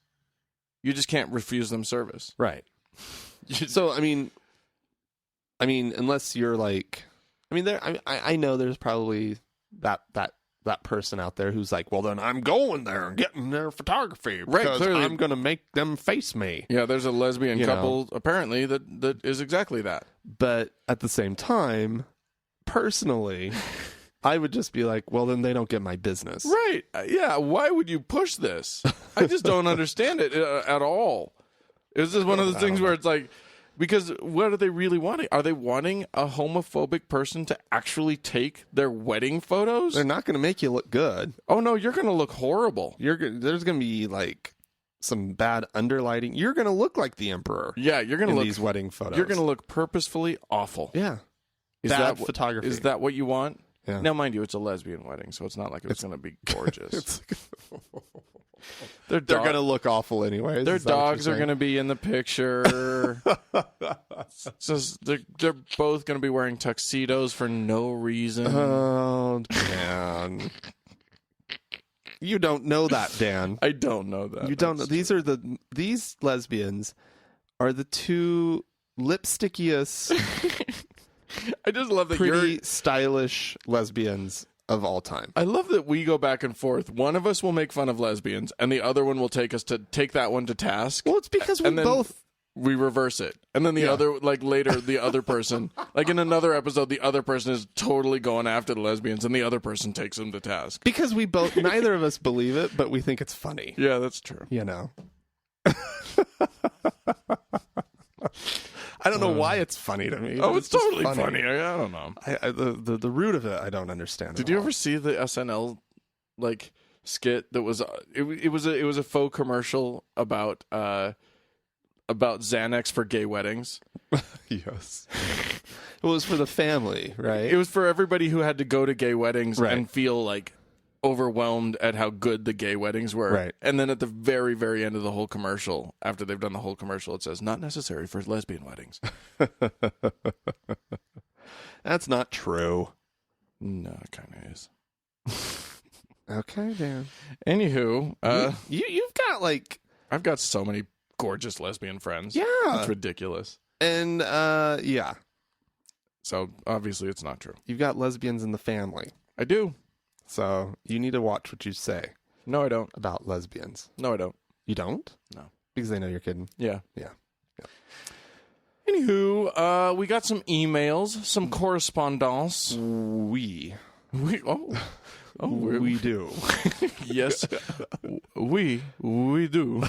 You just can't refuse them service. right. So I mean, unless you're like, I know there's probably that person out there who's like, well, then I'm going there and getting their photography because clearly. I'm going to make them face me. Yeah, there's a lesbian You know. couple apparently that is exactly that. But at the same time, personally, I would just be like, well, then they don't get my business. Right. Yeah. Why would you push this? I just don't understand it at all. It's just one of those things where it's like, because what are they really wanting? Are they wanting a homophobic person to actually take their wedding photos? They're not going to make you look good. Oh no, you're going to look horrible. There's going to be like some bad underlighting. You're going to look like the emperor. Yeah, you're going to in look these wedding photos. You're going to look purposefully awful. Yeah. Is Bad that photography. Is that what you want? Yeah. Now, mind you, it's a lesbian wedding, so it's not like it's going to be gorgeous. They're going to look awful anyways. Their Is that what you're dogs are saying? going to be in the picture. It's just, they're both going to be wearing tuxedos for no reason. Oh, Dan. You don't know that, Dan. I don't know that. You don't know. These lesbians are the two lipstickiest, I just love that pretty stylish lesbians of all time. I love that we go back and forth. One of us will make fun of lesbians, and the other one will take that one to task. Well, it's because we And then both. we reverse it, and then the other, like later, the other person, like in another episode, the other person is totally going after the lesbians, and the other person takes them to task. Because we both, neither of us believe it, but we think it's funny. Yeah, that's true. You know. I don't know why it's funny to me. Oh, but it's just totally funny. I don't know. The root of it, I don't understand. Did you ever see the SNL like skit that was it was a faux commercial about Xanax for gay weddings? Yes. It was for the family, right? It was for everybody who had to go to gay weddings Right. and feel like overwhelmed at how good the gay weddings were. Right. And then at the very, very end of the whole commercial, after they've done the whole commercial, it says, not necessary for lesbian weddings. That's not true. No, it kind of is. Okay, Dan. Anywho, You've got like, I've got so many gorgeous lesbian friends. yeah, It's ridiculous. and yeah, So obviously it's not true. you've got lesbians in the family, I do. so you need to watch what you say No, I don't. about lesbians. No, I don't. You don't? No. Because they know you're kidding. Yeah. Yeah. Anywho, we got some emails, some correspondence. We. We Oh, we do. Yes, we do. We do.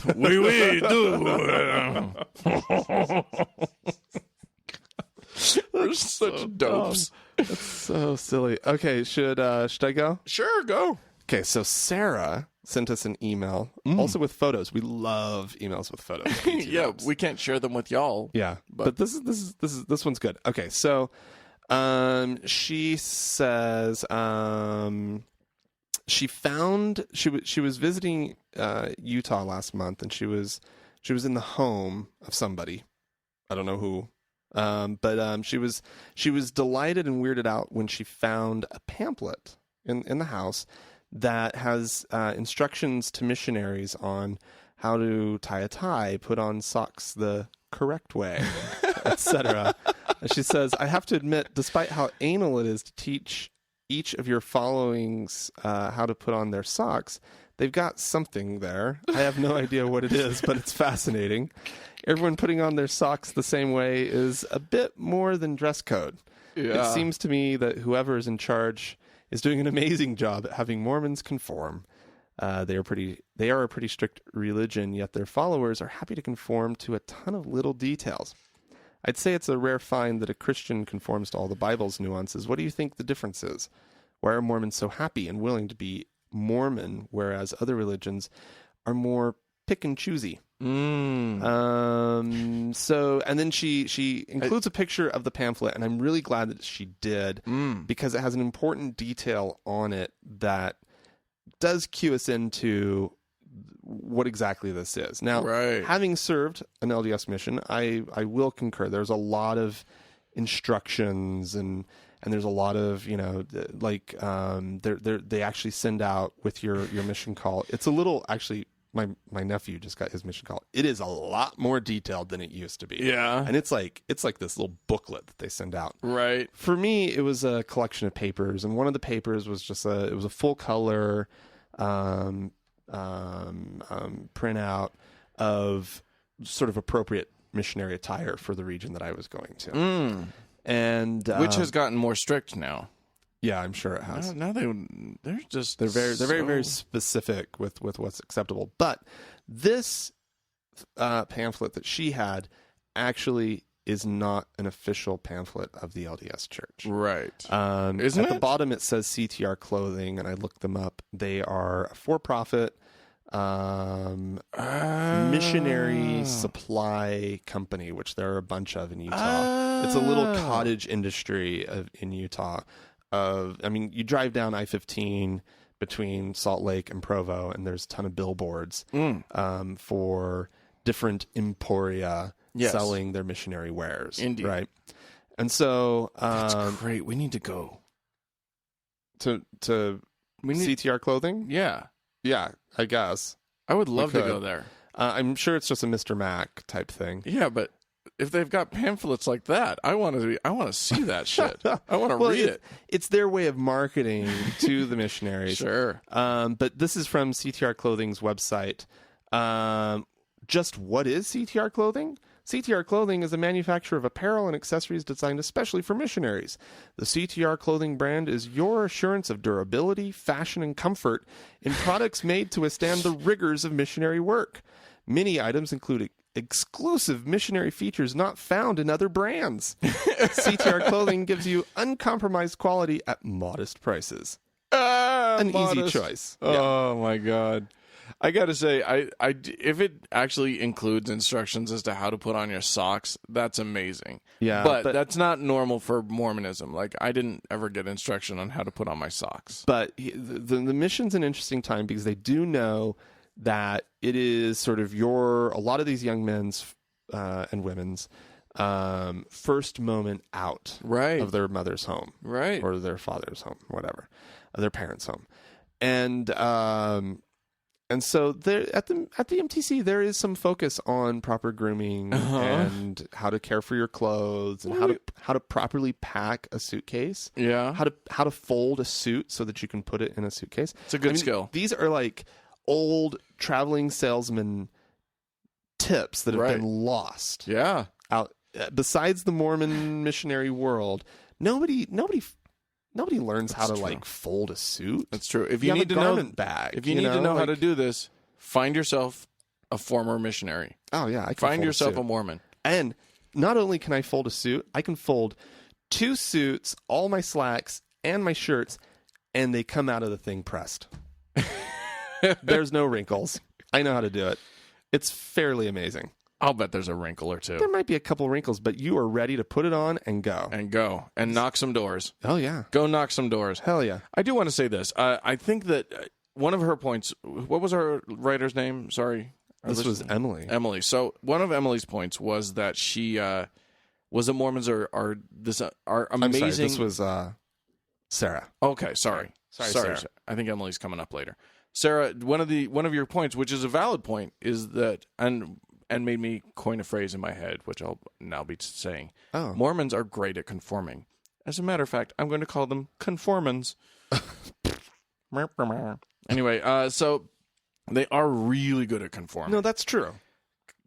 We're such dopes. That's so silly. Okay, should I go? Sure, go. Okay, so Sarah sent us an email, also with photos. We love emails with photos. Yeah, we can't share them with y'all. Yeah, but this one's good. Okay, so she says she was visiting Utah last month, and she was in the home of somebody. I don't know who. But she was delighted and weirded out when she found a pamphlet in the house that has instructions to missionaries on how to tie a tie, put on socks the correct way, etc. She says, I have to admit, despite how anal it is to teach each of your followings how to put on their socks, they've got something there. I have no idea what it is, but it's fascinating. Everyone putting on their socks the same way is a bit more than dress code. Yeah. It seems to me that whoever is in charge is doing an amazing job at having Mormons conform. They are a pretty strict religion, yet their followers are happy to conform to a ton of little details. I'd say it's a rare find that a Christian conforms to all the Bible's nuances. What do you think the difference is? Why are Mormons so happy and willing to be Mormon, whereas other religions are more pick and choosy? And then she includes a picture of the pamphlet, and I'm really glad that she did, because it has an important detail on it that does cue us into what exactly this is. Now, having served an LDS mission, I will concur. There's a lot of instructions and there's a lot of, like, they actually send out with your mission call. It's a little, actually, my nephew just got his mission call. It is a lot more detailed than it used to be. Yeah. And it's like this little booklet that they send out. Right. For me, it was a collection of papers, and one of the papers was just it was a full color printout of sort of appropriate missionary attire for the region that I was going to. And which has gotten more strict now. Yeah, I'm sure it has. Now they're very specific with what's acceptable. But this pamphlet that she had actually is not an official pamphlet of the LDS Church. Right. Isn't it? At the bottom it says CTR Clothing, and I looked them up. They are a for-profit missionary supply company, which there are a bunch of in Utah. It's a little cottage industry in Utah. You drive down I-15 between Salt Lake and Provo, and there's a ton of billboards for different emporia selling their missionary wares. Indeed. Right? And so... that's great. We need to go. To CTR Clothing? Yeah. Yeah, I guess. I would love to go there. I'm sure it's just a Mr. Mac type thing. Yeah, but if they've got pamphlets like that, I want to see that shit. I want to read it. It's their way of marketing to the missionaries. Sure. But this is from CTR Clothing's website. Just what is CTR Clothing? CTR Clothing is a manufacturer of apparel and accessories designed especially for missionaries. The CTR Clothing brand is your assurance of durability, fashion, and comfort in products made to withstand the rigors of missionary work. Many items include exclusive missionary features not found in other brands. CTR Clothing gives you uncompromised quality at modest prices. Easy choice. Oh, my God. I got to say, if it actually includes instructions as to how to put on your socks, that's amazing. Yeah. But that's not normal for Mormonism. Like, I didn't ever get instruction on how to put on my socks. But the mission's an interesting time because they do know that it is sort of a lot of these young men's and women's first moment out of their mother's home. Right. Or their father's home, whatever. Their parents' home. And so there at the MTC there is some focus on proper grooming and how to care for your clothes and how to properly pack a suitcase. Yeah. How to fold a suit so that you can put it in a suitcase. It's a good skill. These are like old traveling salesman tips that have been lost. Yeah. Out besides the Mormon missionary world, nobody nobody learns how to like fold a suit. That's true. If You you have need a to know, garment bag, if you need to know how like- to do this, find yourself a former missionary. Oh yeah, I can Find fold yourself suit. a Mormon. And not only can I fold a suit, I can fold 2 suits, all my slacks, and my shirts, and they come out of the thing pressed. There's no wrinkles. I know how to do it. It's fairly amazing. I'll bet there's a wrinkle or two. There might be a couple wrinkles, but you are ready to put it on and go. And knock some doors. Oh yeah. Go knock some doors. Hell yeah. I do want to say this. I think that one of her points. What was our writer's name? Sorry, This was Emily. Emily. So one of Emily's points was that she was that Mormons are amazing. I'm sorry, this was Sarah. Okay, sorry. Sarah. I think Emily's coming up later. Sarah, one of your points, which is a valid point, is that and made me coin a phrase in my head, which I'll now be saying. Oh. Mormons are great at conforming. As a matter of fact, I'm going to call them conformans. Anyway, so they are really good at conforming. No, that's true.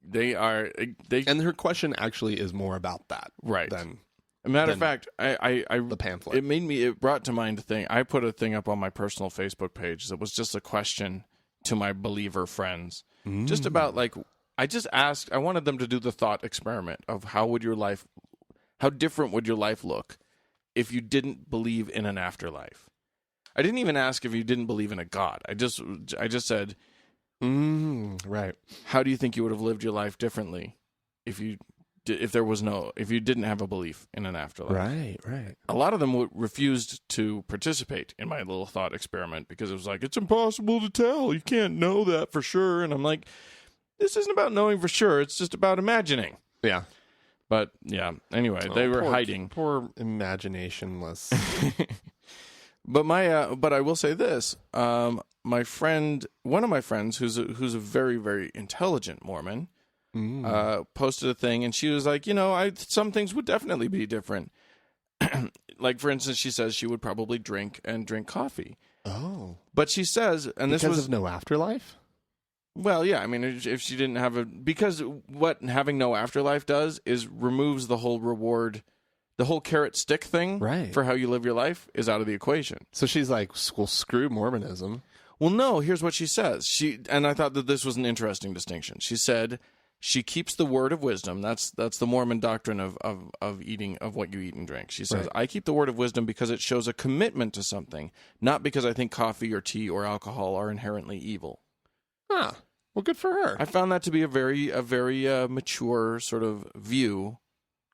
They And her question actually is more about that, right. Than a matter of fact, I the pamphlet. It brought to mind a thing. I put a thing up on my personal Facebook page that was just a question to my believer friends, just about like I wanted them to do the thought experiment of how different would your life look if you didn't believe in an afterlife. I didn't even ask if you didn't believe in a God. I just said, right. how do you think you would have lived your life differently if you didn't have a belief in an afterlife? Right. A lot of them refused to participate in my little thought experiment because it was like, it's impossible to tell. You can't know that for sure. And I'm like, this isn't about knowing for sure. It's just about imagining. Yeah. But yeah, anyway, they were hiding. Poor imaginationless. But I will say this: one of my friends, who's a very, very intelligent Mormon, posted a thing, and she was like, some things would definitely be different. Like, for instance, she says she would probably drink coffee. Oh, but she says, and because this was of no afterlife. Well, yeah, I mean, if she didn't have because what having no afterlife does is removes the whole reward. The whole carrot stick thing for how you live your life is out of the equation. So she's like, well, screw Mormonism. Well, no, here's what she says. And I thought that this was an interesting distinction. She said she keeps the word of wisdom. That's the Mormon doctrine of eating, of what you eat and drink. She says, I keep the word of wisdom because it shows a commitment to something, not because I think coffee or tea or alcohol are inherently evil. Huh. Well, good for her. I found that to be a very mature sort of view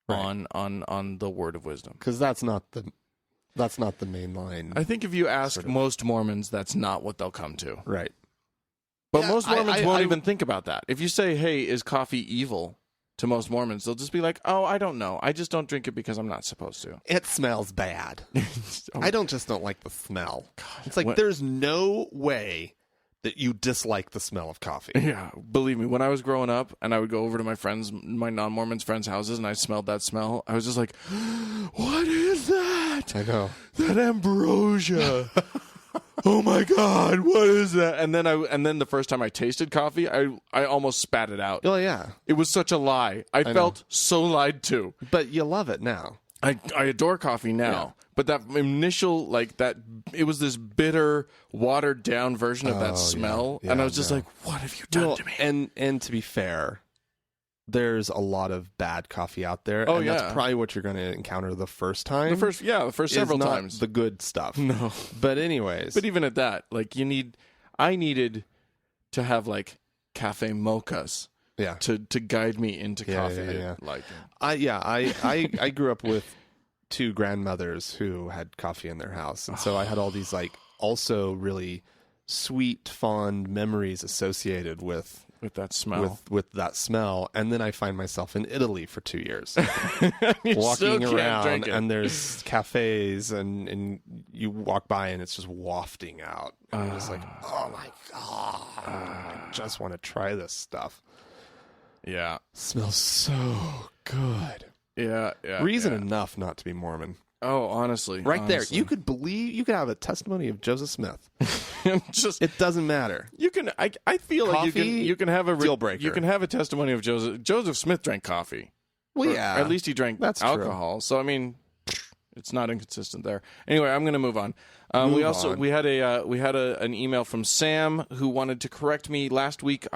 on the word of wisdom, because that's not the main line. I think if you ask most Mormons, that's not what they'll come to. Right. But most Mormons won't even think about that. If you say, "Hey, is coffee evil?" to most Mormons, they'll just be like, "Oh, I don't know. I just don't drink it because I'm not supposed to." It smells bad. I don't like the smell. It's like What- there's no way that you dislike the smell of coffee. Yeah, believe me, when I was growing up and I would go over to my non-Mormons friends' houses and I smelled that smell, I was just like, what is that? I know. That ambrosia. Oh my God, what is that? And then the first time I tasted coffee, I almost spat it out. Oh yeah. It was such a lie. I felt so lied to. But you love it now. I adore coffee now. But that initial, it was this bitter, watered down version of that smell. Yeah, and I was just like, what have you done to me? And to be fair, there's a lot of bad coffee out there. Oh, and yeah. that's probably what you're going to encounter the first time. The first several is not times. the good stuff. No. But anyways. But even at that, I needed to have cafe mochas. Yeah. To guide me into coffee. Yeah. I grew up with 2 grandmothers who had coffee in their house, and so I had all these also really sweet, fond memories associated with that smell. With that smell, and then I find myself in Italy for 2 years, You still walking can't around, drink it. and there's cafes, and you walk by, and it's just wafting out. And I'm just like, oh my God, I just want to try this stuff. Yeah. Smells so good. Yeah. Reason enough not to be Mormon. Oh, honestly. There. You could have a testimony of Joseph Smith. It doesn't matter. You can. I feel like Coffee, you can have a deal breaker. You can have a testimony of Joseph. Joseph Smith drank coffee. Well, Or yeah. at least he drank That's true. alcohol. So I mean, It's not inconsistent there. Anyway, I'm going to move on. We had an email from Sam who wanted to correct me. Last week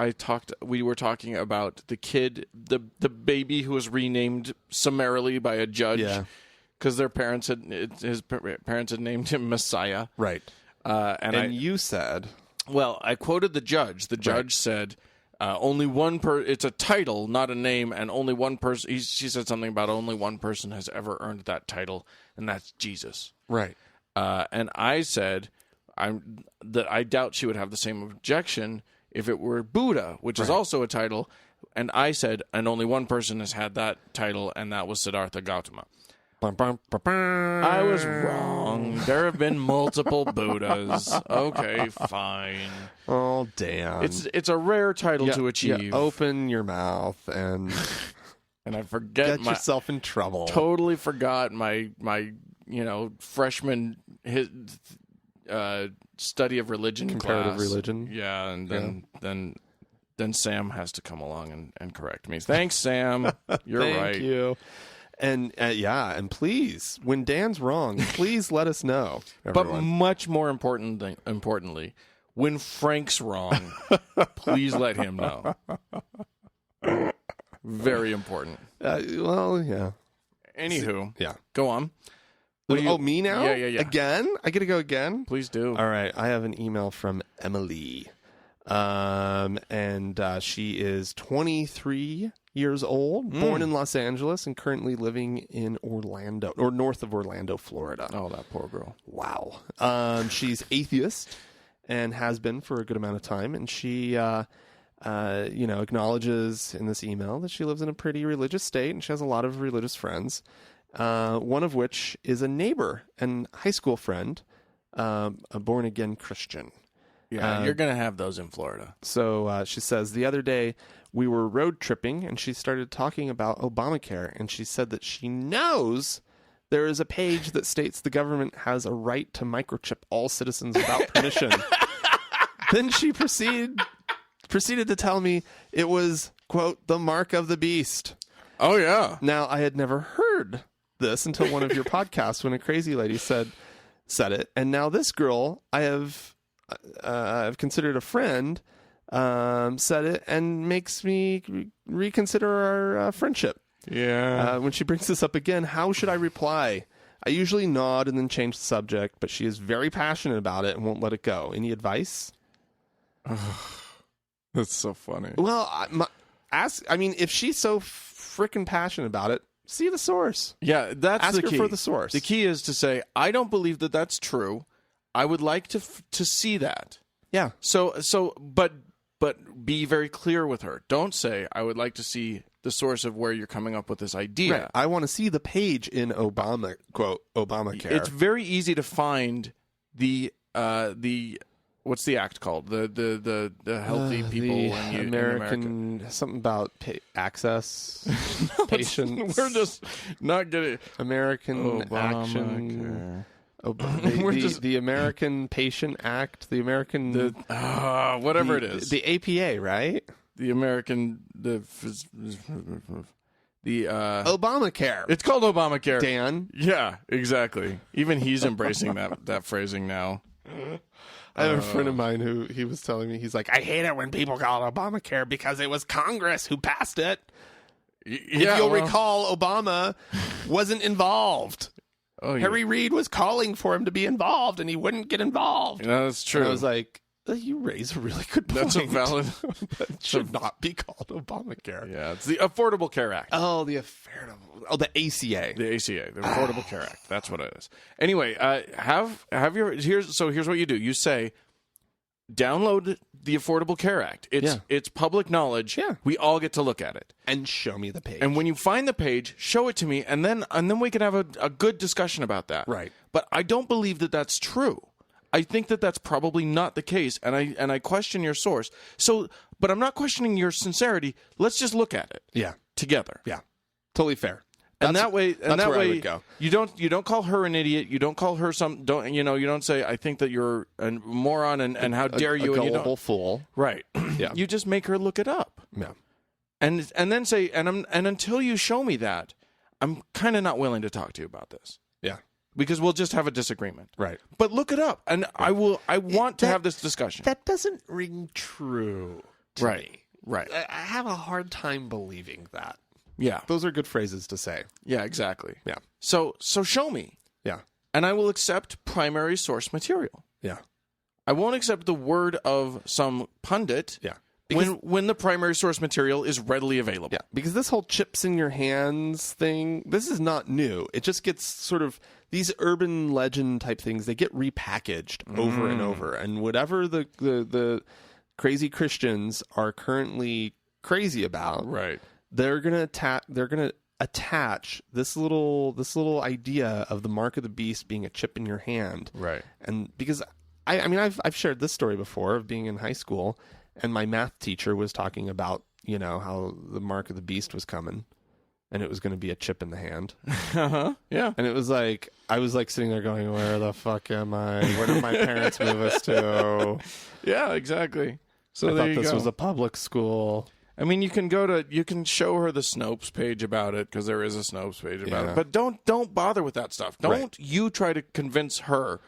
we were talking about the kid, the baby who was renamed summarily by a judge because his parents had named him Messiah. Right. And you said, well, I quoted the judge. The judge said, only one it's a title, not a name, and only one person. She said something about only one person has ever earned that title, and that's Jesus. Right. And I said that I doubt she would have the same objection if it were Buddha, which is also a title. And I said, and only one person has had that title, and that was Siddhartha Gautama. I was wrong. There have been multiple Buddhas. Okay, fine. Oh, damn. It's a rare title to achieve. You open your mouth and I forget get yourself in trouble. Totally forgot my freshman study of religion comparative class. religion. Yeah, and then Sam has to come along and correct me. Thanks, Sam. You're right. Thank you. And and please, when Dan's wrong, please let us know. Everyone. But much more importantly, when Frank's wrong, please let him know. Very important. Well, yeah. Anywho, yeah. Go on. Me now? Yeah. Again? I get to go again? Please do. All right. I have an email from Emily. And she is 23 years old, born in Los Angeles, and currently living in Orlando, or north of Orlando, Florida. Oh, that poor girl. Wow. She's atheist and has been for a good amount of time, and she acknowledges in this email that she lives in a pretty religious state, and she has a lot of religious friends, one of which is a neighbor and high school friend, a born-again Christian. Yeah, you're going to have those in Florida. So she says, the other day we were road tripping and she started talking about Obamacare, and she said that she knows there is a page that states the government has a right to microchip all citizens without permission. Then she proceeded to tell me it was, quote, the mark of the beast. Oh, yeah. Now, I had never heard this until one of your podcasts when a crazy lady said it. And now this girl I've considered a friend, said it, and makes me reconsider our friendship. Yeah. When she brings this up again, how should I reply? I usually nod and then change the subject, but she is very passionate about it and won't let it go. Any advice? That's so funny. Well, if she's so freaking passionate about it, see the source. Yeah, that's Ask the her key. for the source. The key is to say, I don't believe that that's true. I would like to see that. Yeah. But be very clear with her. Don't say, I would like to see the source of where you're coming up with this idea. Right. I want to see the page in Obamacare. It's very easy to find the what's the act called? The healthy people in American something about access patients. We're just not getting American action. The American Patient Act, the American whatever it is, the APA, right? The American the Obamacare. It's called Obamacare. Dan. Yeah, exactly. Even he's embracing that phrasing now. I have a friend of mine who he was telling me, he's like, I hate it when people call it Obamacare because it was Congress who passed it. If you'll recall, Obama wasn't involved. Oh, yeah. Harry Reid was calling for him to be involved, and he wouldn't get involved. No, that's true. And I was like, you raise a really good point. That's a valid... It should not be called Obamacare. Yeah, it's the Affordable Care Act. Oh, the ACA. The ACA, the Affordable Care Act. That's what it is. Anyway, here's what you do. You say, download the Affordable Care Act. It's public knowledge. Yeah. We all get to look at it. And show me the page. And when you find the page, show it to me, and then we can have a good discussion about that. Right. But I don't believe that that's true. I think that that's probably not the case, and I question your source. So, but I'm not questioning your sincerity. Let's just look at it. Yeah. Together. Yeah. Totally fair. And that way, I would go. you don't call her an idiot. You don't call her you don't say, I think that you're a moron and how dare you. A and you gullible don't. fool. Right. Yeah. You just make her look it up. Yeah. And then say, and until you show me that, I'm kind of not willing to talk to you about this. Yeah. because we'll just have a disagreement. Right. But look it up, and I want to have this discussion. That doesn't ring true to me. Right. I have a hard time believing that. Yeah. Those are good phrases to say. Yeah, exactly. Yeah. So show me. Yeah. And I will accept primary source material. Yeah. I won't accept the word of some pundit. Yeah. When the primary source material is readily available. Yeah, because this whole chips in your hands thing, this is not new. It just gets sort of, these urban legend type things, they get repackaged over and over. And whatever the crazy Christians are currently crazy about, Right. they're gonna attach this little idea of the mark of the beast being a chip in your hand. Right. And because I mean I've shared this story before of being in high school. And my math teacher was talking about, how the mark of the beast was coming and it was going to be a chip in the hand. Uh-huh. Yeah. And it was like, I was like sitting there going, where the fuck am I? Where did my parents move us to? Yeah, exactly. So I there thought you this go. was a public school. I mean, you can show her the Snopes page about it, because there is a Snopes page about Yeah. it. But don't bother with that stuff. Don't you try to convince her.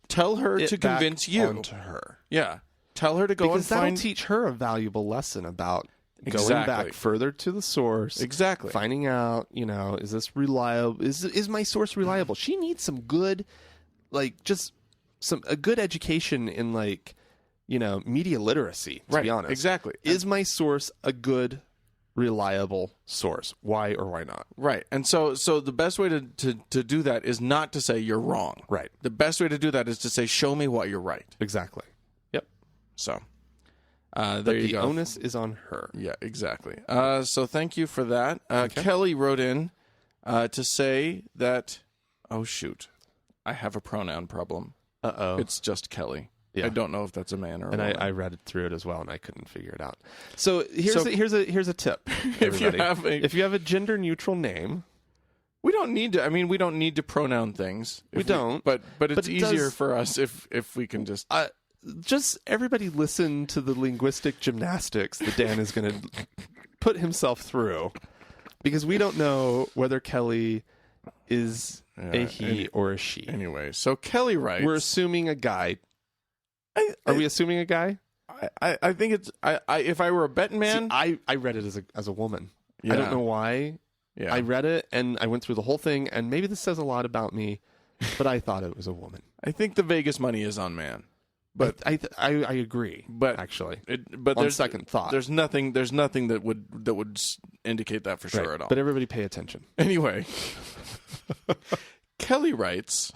Tell her to convince you. Onto her. Yeah. Tell her to go Because and that'll find. teach her a valuable lesson about going Exactly. back further to the source. Exactly. Finding out, is this reliable? Is my source reliable? She needs some good, a good education in media literacy, to be honest. Exactly. Is my source a good, reliable source? Why or why not? Right. And so the best way to do that is not to say you're wrong. Right. The best way to do that is to say, show me what you're right. Exactly. Yep. So But there you the go. onus is on her. Yeah, exactly. So thank you for that. Kelly wrote in to say that, oh, shoot, I have a pronoun problem. Uh-oh. It's just Kelly. Yeah. I don't know if that's a man or a And woman. I read it through it as well, and I couldn't figure it out. So here's a tip. If you everybody. have if you have a gender neutral name, we don't need to. I mean, we don't need to pronoun things. We don't. But it's But it easier does- for us if we can just. everybody listen to the linguistic gymnastics that Dan is going to put himself through, because we don't know whether Kelly is a he or a she. Anyway, so Kelly writes. We're assuming a guy. Are we assuming a guy? I think it's. If I were a betting man, See, I read it as a woman. Yeah. I don't know why. yeah. I read it and I went through the whole thing, and maybe this says a lot about me, but I thought it was a woman. I think the Vegas money is on man. But I agree. But actually, but on there's second thought, there's nothing that would indicate that for sure Right. at all. But everybody pay attention. Anyway, Kelly writes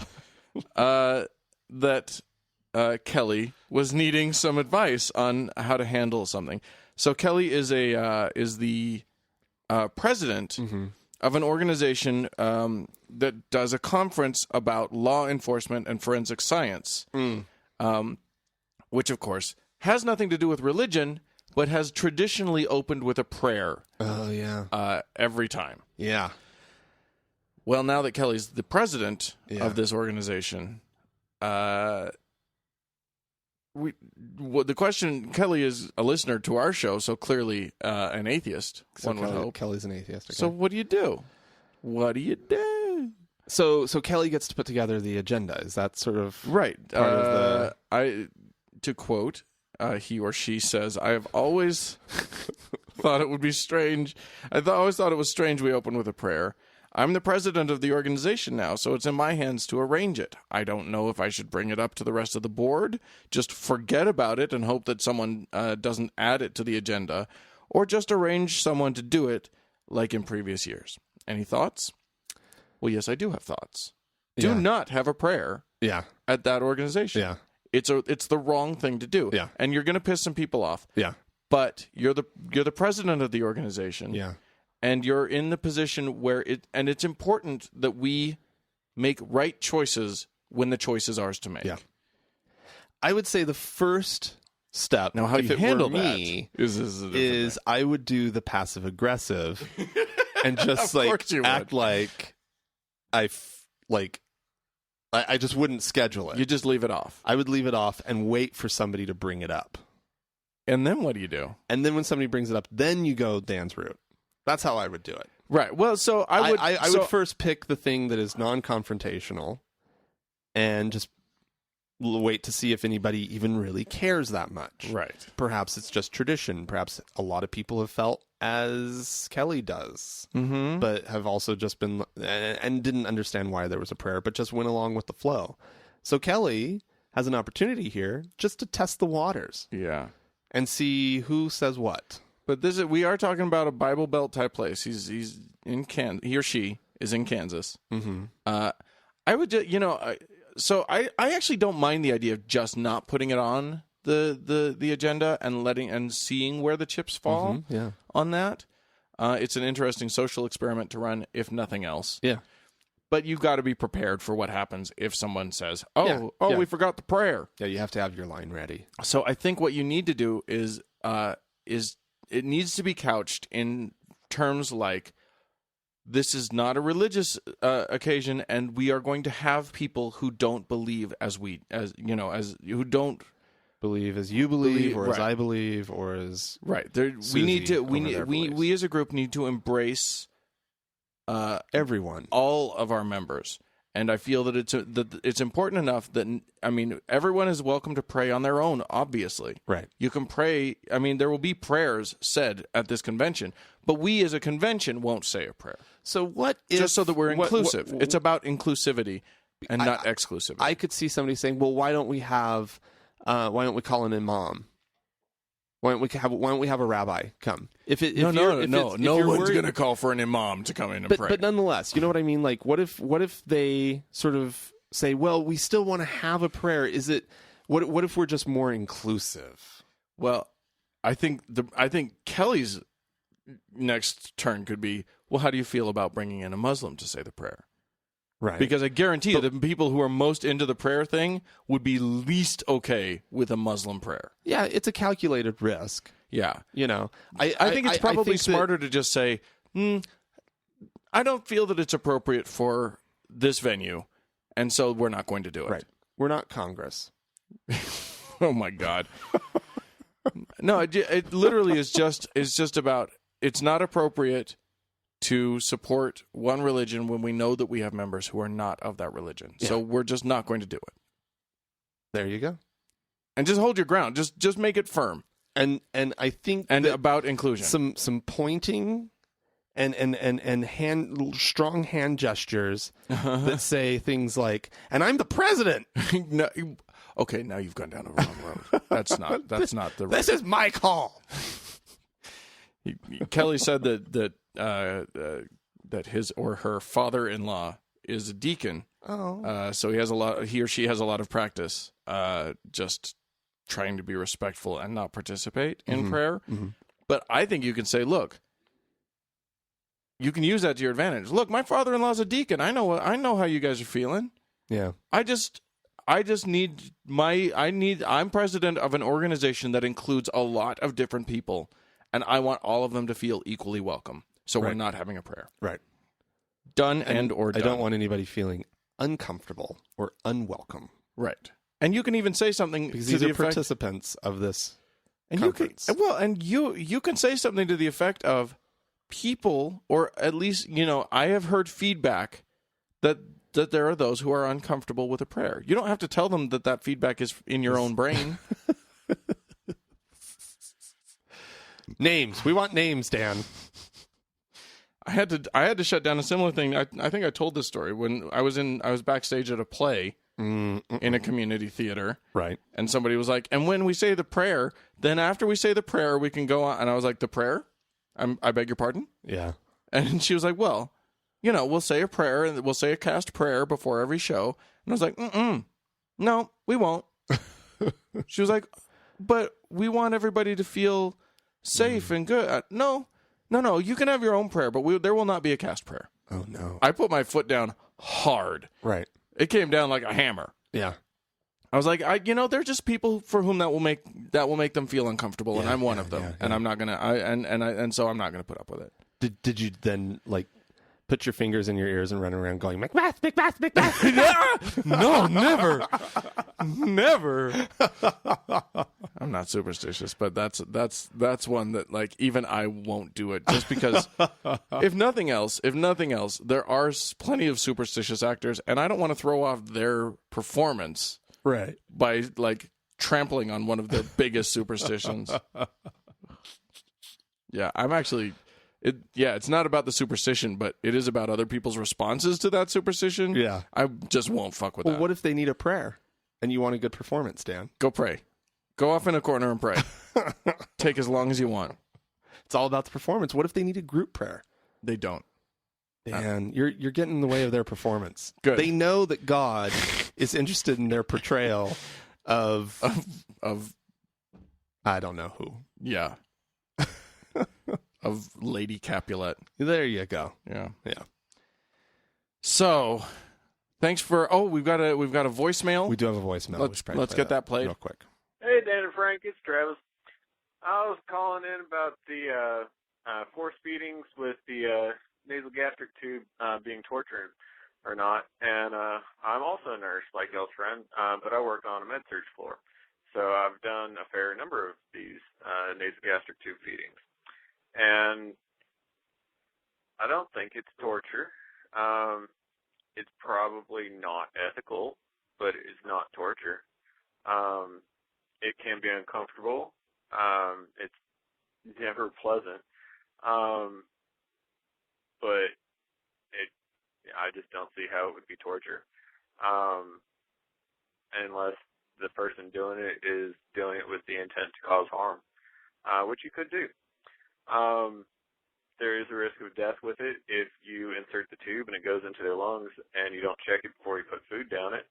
that Kelly was needing some advice on how to handle something. So Kelly is the president of an organization that does a conference about law enforcement and forensic science, which of course has nothing to do with religion, but has traditionally opened with a prayer. Oh yeah, Every time. yeah. Well, now that Kelly's the president Yeah. of this organization, the question, Kelly is a listener to our show, so clearly an atheist, So one would hope. Kelly's an atheist. Okay. So what do you do? What do you do? So Kelly gets to put together the agenda. Is that sort of Right. part of To quote, he or she says, I have always thought it would be strange. Always thought it was strange we open with a prayer. I'm the president of the organization now, so it's in my hands to arrange it. I don't know if I should bring it up to the rest of the board, just forget about it and hope that someone doesn't add it to the agenda, or just arrange someone to do it like in previous years. Any thoughts? Well, yes, I do have thoughts. Do Yeah. not have a prayer yeah, at that organization. yeah, It's the wrong thing to do. Yeah. And you're going to piss some people off. yeah, But you're the president of the organization. yeah, And you're in the position where it's important that we make right choices when the choice is ours to make. Yeah. I would say the first step. Now, how if you it handle were that me, is a different is thing. I would do the passive aggressive and just Of course you act would. like I just wouldn't schedule it. You just leave it off. I would leave it off and wait for somebody to bring it up. And then what do you do? And then when somebody brings it up, then you go Dan's route. That's how I would do it. Right. Well, so I would. I would first pick the thing that is non-confrontational, and just wait to see if anybody even really cares that much. Right. Perhaps it's just tradition. Perhaps a lot of people have felt as Kelly does, but have also just been and didn't understand why there was a prayer, but just went along with the flow. So Kelly has an opportunity here just to test the waters. Yeah. And see who says what. But we are talking about a Bible Belt type place. He's in he or she is in Kansas. Mm-hmm. I would just, so I actually don't mind the idea of just not putting it on the agenda and seeing where the chips fall on that. It's an interesting social experiment to run, if nothing else. Yeah. But you've got to be prepared for what happens if someone says, we forgot the prayer. Yeah, you have to have your line ready. So I think what you need to do is it needs to be couched in terms like, this is not a religious occasion, and we are going to have people who don't believe who don't believe as you believe, or as right. I believe, or as we as a group need to embrace everyone, all of our members. And I feel that it's important enough that, everyone is welcome to pray on their own, obviously. Right. You can pray. There will be prayers said at this convention, but we as a convention won't say a prayer. So what if... Just so that we're inclusive. It's about inclusivity and not exclusivity. I could see somebody saying, well, why don't we call an imam? Why don't we have a rabbi come? No one's going to call for an imam to come in and pray. But nonetheless, you know what I mean? Like, what if they sort of say, well, we still want to have a prayer? What if we're just more inclusive? Well, I think Kelly's next turn could be, well, how do you feel about bringing in a Muslim to say the prayer? Right. Because I guarantee you the people who are most into the prayer thing would be least okay with a Muslim prayer. Yeah, it's a calculated risk. Yeah. I think it's probably smarter to just say, I don't feel that it's appropriate for this venue, and so we're not going to do it. Right. We're not Congress. Oh, my God. No, it literally is just about, it's not appropriate to support one religion when we know that we have members who are not of that religion. Yeah. So we're just not going to do it. There you go. And just hold your ground. Just make it firm. And I think about inclusion. Some pointing and strong hand gestures that say things like, and I'm the president. No, okay, now you've gone down the wrong road. That's not the right. This is my call. Kelly said that his or her father-in-law is a deacon. Oh. So he or she has a lot of practice just trying to be respectful and not participate in prayer. Mm-hmm. But I think you can say, look, you can use that to your advantage. Look, my father-in-law's a deacon. I know how you guys are feeling. Yeah. I'm president of an organization that includes a lot of different people, and I want all of them to feel equally welcome. So we're not having a prayer. Right. Done. I don't want anybody feeling uncomfortable or unwelcome. Right. And you can even say something because to these the are effect, participants of this conference. You can say something to the effect of people, or at least, I have heard feedback that there are those who are uncomfortable with a prayer. You don't have to tell them that feedback is in your own brain. Names. We want names, Dan. I had to shut down a similar thing. I think I told this story when I was backstage at a play in a community theater. Right. And somebody was like, and when we say the prayer, then after we say the prayer, we can go on. And I was like, the prayer? I beg your pardon? Yeah. And she was like, well, we'll say a prayer and we'll say a cast prayer before every show. And I was like, no, we won't. She was like, but we want everybody to feel safe and good. No, you can have your own prayer, but there will not be a cast prayer. Oh, no. I put my foot down hard. Right. It came down like a hammer. Yeah. I was like, they're just people for whom that will make them feel uncomfortable, and I'm one of them, and I'm not gonna, so I'm not gonna put up with it. Did you then put your fingers in your ears and run around going, Macbeth, Macbeth, Macbeth. No, never. Never. I'm not superstitious, but that's one that like even I won't do it just because if nothing else, there are plenty of superstitious actors and I don't want to throw off their performance Right. by like trampling on one of their biggest superstitions. Yeah, I'm actually it's not about the superstition, but it is about other people's responses to that superstition. Yeah. I just won't fuck with that. What if they need a prayer and you want a good performance, Dan? Go pray. Go off in a corner and pray. Take as long as you want. It's all about the performance. What if they need a group prayer? They don't. Dan, you're getting in the way of their performance. Good. They know that God is interested in their portrayal of I don't know who. Yeah. Of Lady Capulet. There you go. Yeah. Yeah. So, thanks for we've got a voicemail. We do have a voicemail. Let's get that played real quick. Hey, Dan and Frank, it's Travis. I was calling in about the force feedings with the nasogastric tube being tortured or not. And I'm also a nurse, like y'all's friend, but I work on a med-surg floor. So I've done a fair number of these nasogastric tube feedings. And I don't think it's torture. It's probably not ethical, but it's not torture. It can be uncomfortable. It's never pleasant. But I just don't see how it would be torture. Unless the person doing it is doing it with the intent to cause harm, which you could do. There is a risk of death with it if you insert the tube and it goes into their lungs and you don't check it before you put food down it.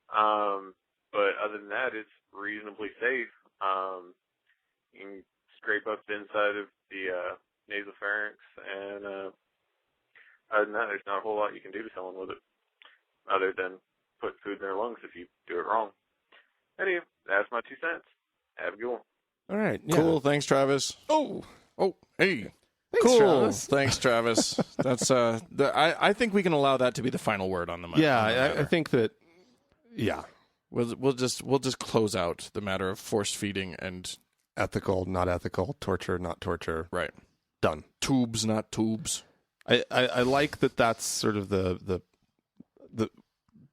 But other than that, it's reasonably safe. You can scrape up the inside of the nasopharynx, and other than that, there's not a whole lot you can do to someone with it, other than put food in their lungs if you do it wrong. Anyway, that's my 2 cents. Have a good one. All right. Yeah. Cool. Thanks, Travis. Oh, hey. thanks, Cool. Travis. Thanks, Travis. That's I think we can allow that to be the final word on the matter. Yeah, I think that. Yeah, we'll just close out the matter of force feeding and ethical, not ethical, torture, not torture. right. Done. Tubes, not tubes. I like that. That's sort of the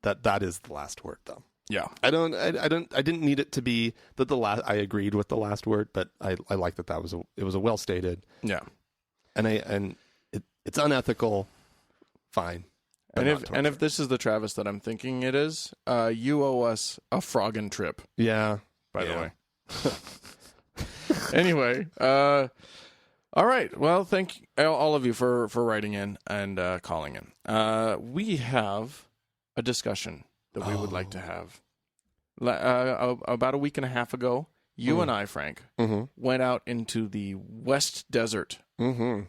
that is the last word, though. Yeah. I didn't need it to be that the last. I agreed with the last word, but I like that it was a well stated. Yeah. And it's unethical. Fine. And if this is the Travis that I'm thinking it is, you owe us a froggin' trip. Yeah. By the way. Anyway, all right. Well, thank all of you for writing in and calling in. We have a discussion that we would like to have. About a week and a half ago, you and I, Frank, went out into the West Desert, the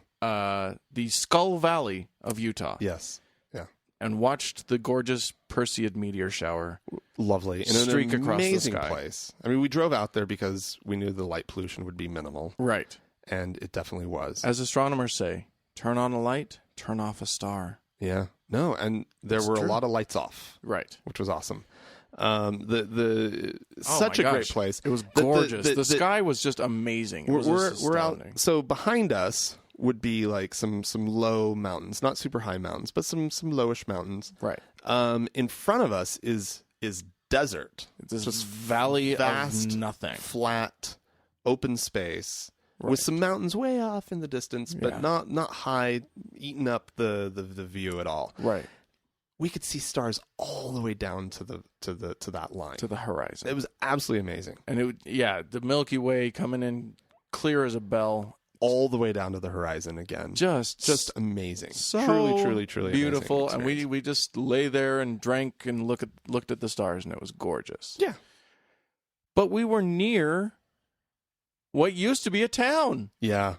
Skull Valley of Utah. Yes. Yeah. And watched the gorgeous Perseid meteor shower. Lovely. In Streak an across the amazing sky. place. I mean, we drove out there because we knew the light pollution would be minimal. Right. And it definitely was. As astronomers say, turn on a light, turn off a star. Yeah. No, and there were true. a lot of lights off. Right. Which was awesome. Such a great place. It was gorgeous. The sky was just amazing. It was we're out. astounding. So behind us would be like some low mountains, not super high mountains, but some lowish mountains. Right. In front of us is desert. This just valley vast, of nothing. Flat, open space with some mountains way off in the distance, but not high, eating up the view at all. Right. We could see stars all the way down to that line, To the horizon. It was absolutely amazing, And the Milky Way coming in clear as a bell. all the way down to the horizon again. Just amazing. So truly beautiful. amazing And we just lay there and drank and looked at the stars, and it was gorgeous. Yeah. But we were near what used to be a town. Yeah.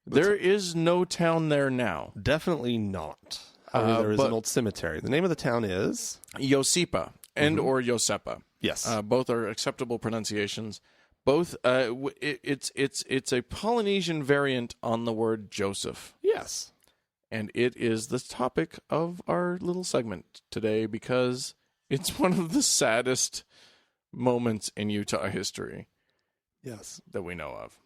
There is no town there now. Definitely not. However, there is an old cemetery. The name of the town is Iosepa and or Iosepa. Yes. Both are acceptable pronunciations. Both it's a Polynesian variant on the word Joseph. Yes. And it is the topic of our little segment today because it's one of the saddest moments in Utah history. Yes. That we know of.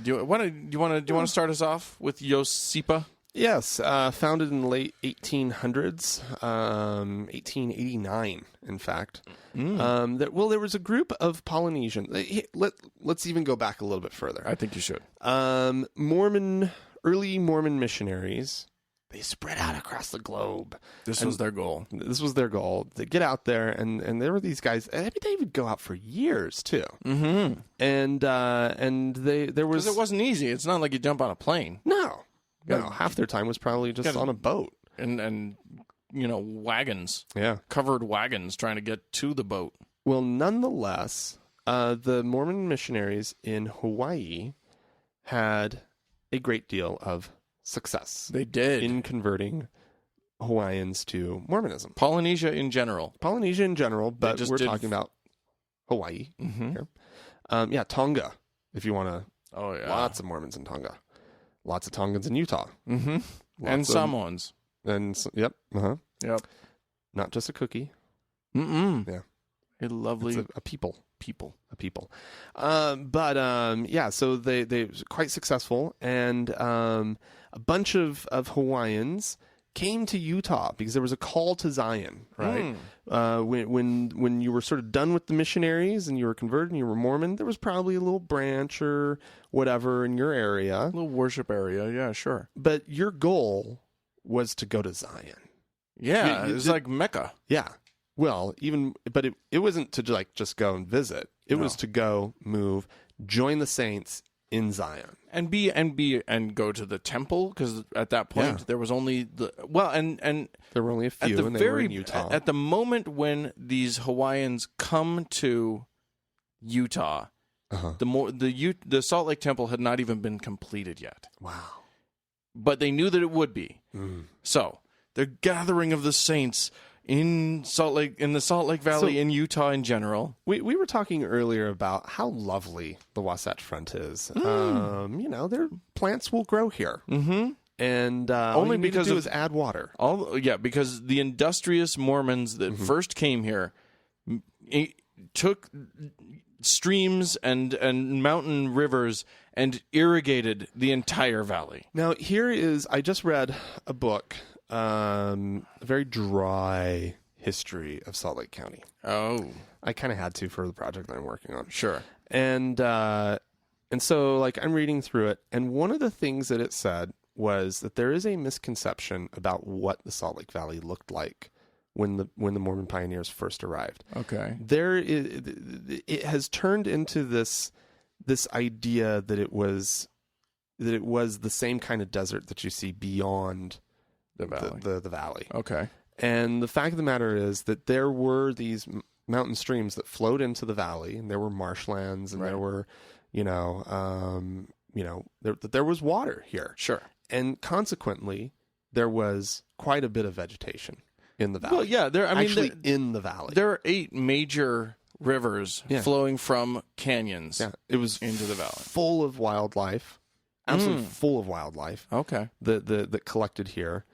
Do you want to start us off with Iosepa? Yes, founded in the late 1800s, 1889, in fact. There was a group of Polynesian. Let's even go back a little bit further. I think you should. Early Mormon missionaries. They spread out across the globe. This was their goal. This was their goal. To get out there, and there were these guys. I mean, they would go out for years too. Mm-hmm. And there was. Because it wasn't easy. It's not like you jump on a plane. No, half their time was probably just on a boat and wagons. Yeah, covered wagons trying to get to the boat. Well, nonetheless, the Mormon missionaries in Hawaii had a great deal of success. They did. In converting Hawaiians to Mormonism. Polynesia in general, but we're talking about Hawaii here. Tonga, if you want to. Oh, yeah. Lots of Mormons in Tonga. Lots of Tongans in Utah. Mm-hmm. And Samoans. Yep. Uh-huh. Yep. Not just a cookie. Mm-mm. Yeah. A lovely... A people. A people. So they were quite successful, and a bunch of Hawaiians came to Utah because there was a call to Zion, right? When you were sort of done with the missionaries and you were converted and you were Mormon, there was probably a little branch or whatever in your area. A little worship area, yeah, sure. But your goal was to go to Zion. Yeah, it was like Mecca. Yeah. Well, but it wasn't to just go and visit. It was to go, move, join the saints in Zion, and go to the temple, because at that point there was only and there were only a few, and they were in Utah. At the moment when these Hawaiians come to Utah, the Salt Lake Temple had not even been completed yet. Wow! But they knew that it would be. So the gathering of the saints in the Salt Lake Valley, in Utah in general. We were talking earlier about how lovely the Wasatch Front is. Their plants will grow here. Mm-hmm. And only because do is add water. Because the industrious Mormons that first came here took streams and mountain rivers and irrigated the entire valley. Now, I just read a book, a very dry history of Salt Lake County. Oh. I kind of had to for the project that I'm working on. Sure. And so I'm reading through it, and one of the things that it said was that there is a misconception about what the Salt Lake Valley looked like when the Mormon pioneers first arrived. Okay. It has turned into this idea that it was the same kind of desert that you see beyond the valley. The valley. Okay. And the fact of the matter is that there were these mountain streams that flowed into the valley, and there were marshlands, and there were, there was water here. Sure. And consequently, there was quite a bit of vegetation in the valley. Well, yeah, in the valley. There are 8 major rivers flowing from canyons. Yeah, it was into the valley, full of wildlife, absolutely full of wildlife. Okay, that collected here.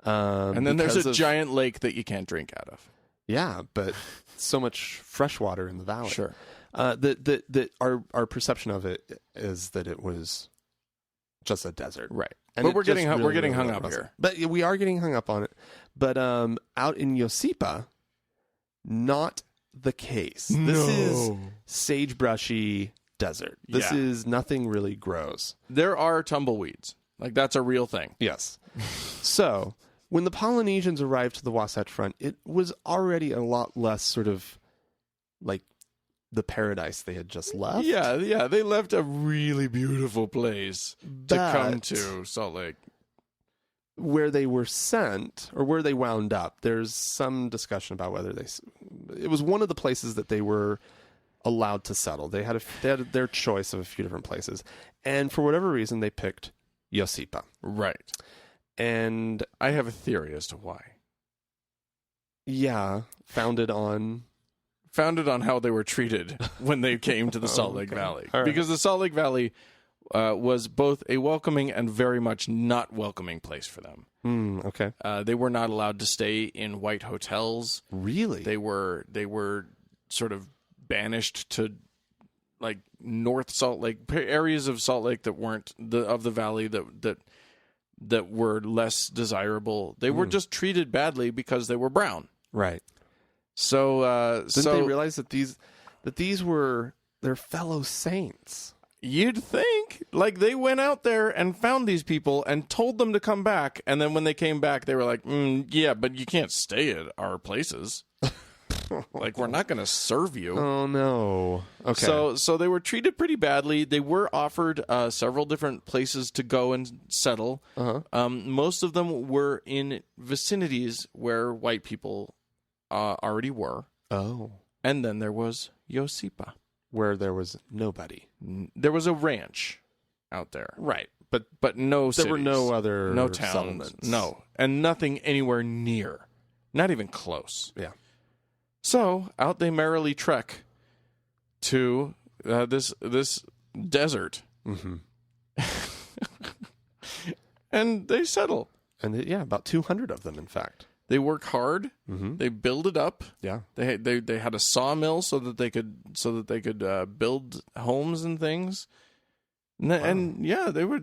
And then there's a giant lake that you can't drink out of. Yeah, but so much fresh water in the valley. Sure. That our perception of it is that it was just a desert, right? And but we're getting hung up here. But we are getting hung up on it. But out in Iosepa, not the case. No. This is sagebrushy desert. This is nothing really grows. There are tumbleweeds. That's a real thing. Yes. So when the Polynesians arrived to the Wasatch Front, it was already a lot less sort of like the paradise they had just left. Yeah, they left a really beautiful place to come to Salt Lake. Where they were sent, or where they wound up, there's some discussion about whether it was one of the places that they were allowed to settle. They had their choice of a few different places, and for whatever reason, they picked Iosepa. Right. And I have a theory as to why. Yeah, founded on how they were treated when they came to the Salt Lake Valley. Right. Because the Salt Lake Valley was both a welcoming and very much not welcoming place for them. Okay. They were not allowed to stay in white hotels. Really? They were sort of banished to like North Salt Lake, areas of Salt Lake that weren't of the valley that were less desirable. They were just treated badly because they were brown. Right. So didn't they realize that these were their fellow saints? You'd think. Like, they went out there and found these people and told them to come back, and then when they came back, they were like, yeah, but you can't stay at our places. Like, we're not going to serve you. Oh, no. Okay. So they were treated pretty badly. They were offered several different places to go and settle. Most of them were in vicinities where white people already were. Oh. And then there was Iosepa, where there was nobody. There was a ranch out there. Right. But no cities. There were no other no towns. settlements. No. And nothing anywhere near. Not even close. Yeah. So out they merrily trek to this desert. Mm-hmm. And they settle. And about 200 of them, in fact. They work hard. Mm-hmm. They build it up. Yeah. They had a sawmill so that they could build homes and things. And they were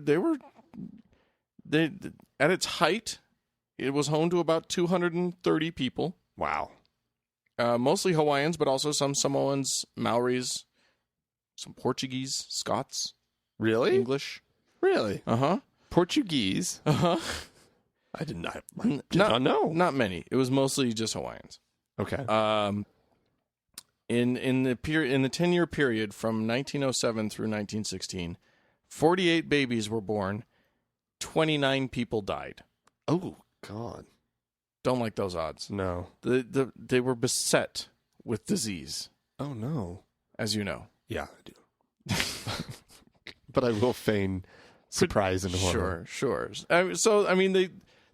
at its height. It was home to about 230 people. Wow. Mostly Hawaiians, but also some Samoans, Maoris, some Portuguese, Scots, Really? English. Really? Uh-huh. Portuguese? Uh-huh. I did not know. Not many. It was mostly just Hawaiians. Okay. In the 10-year period from 1907 through 1916, 48 babies were born, 29 people died. Oh, God. Don't like those odds. No. They were beset with disease, Oh, no. as you know. Yeah, I do. But I will feign surprise and horror. Sure. So I mean,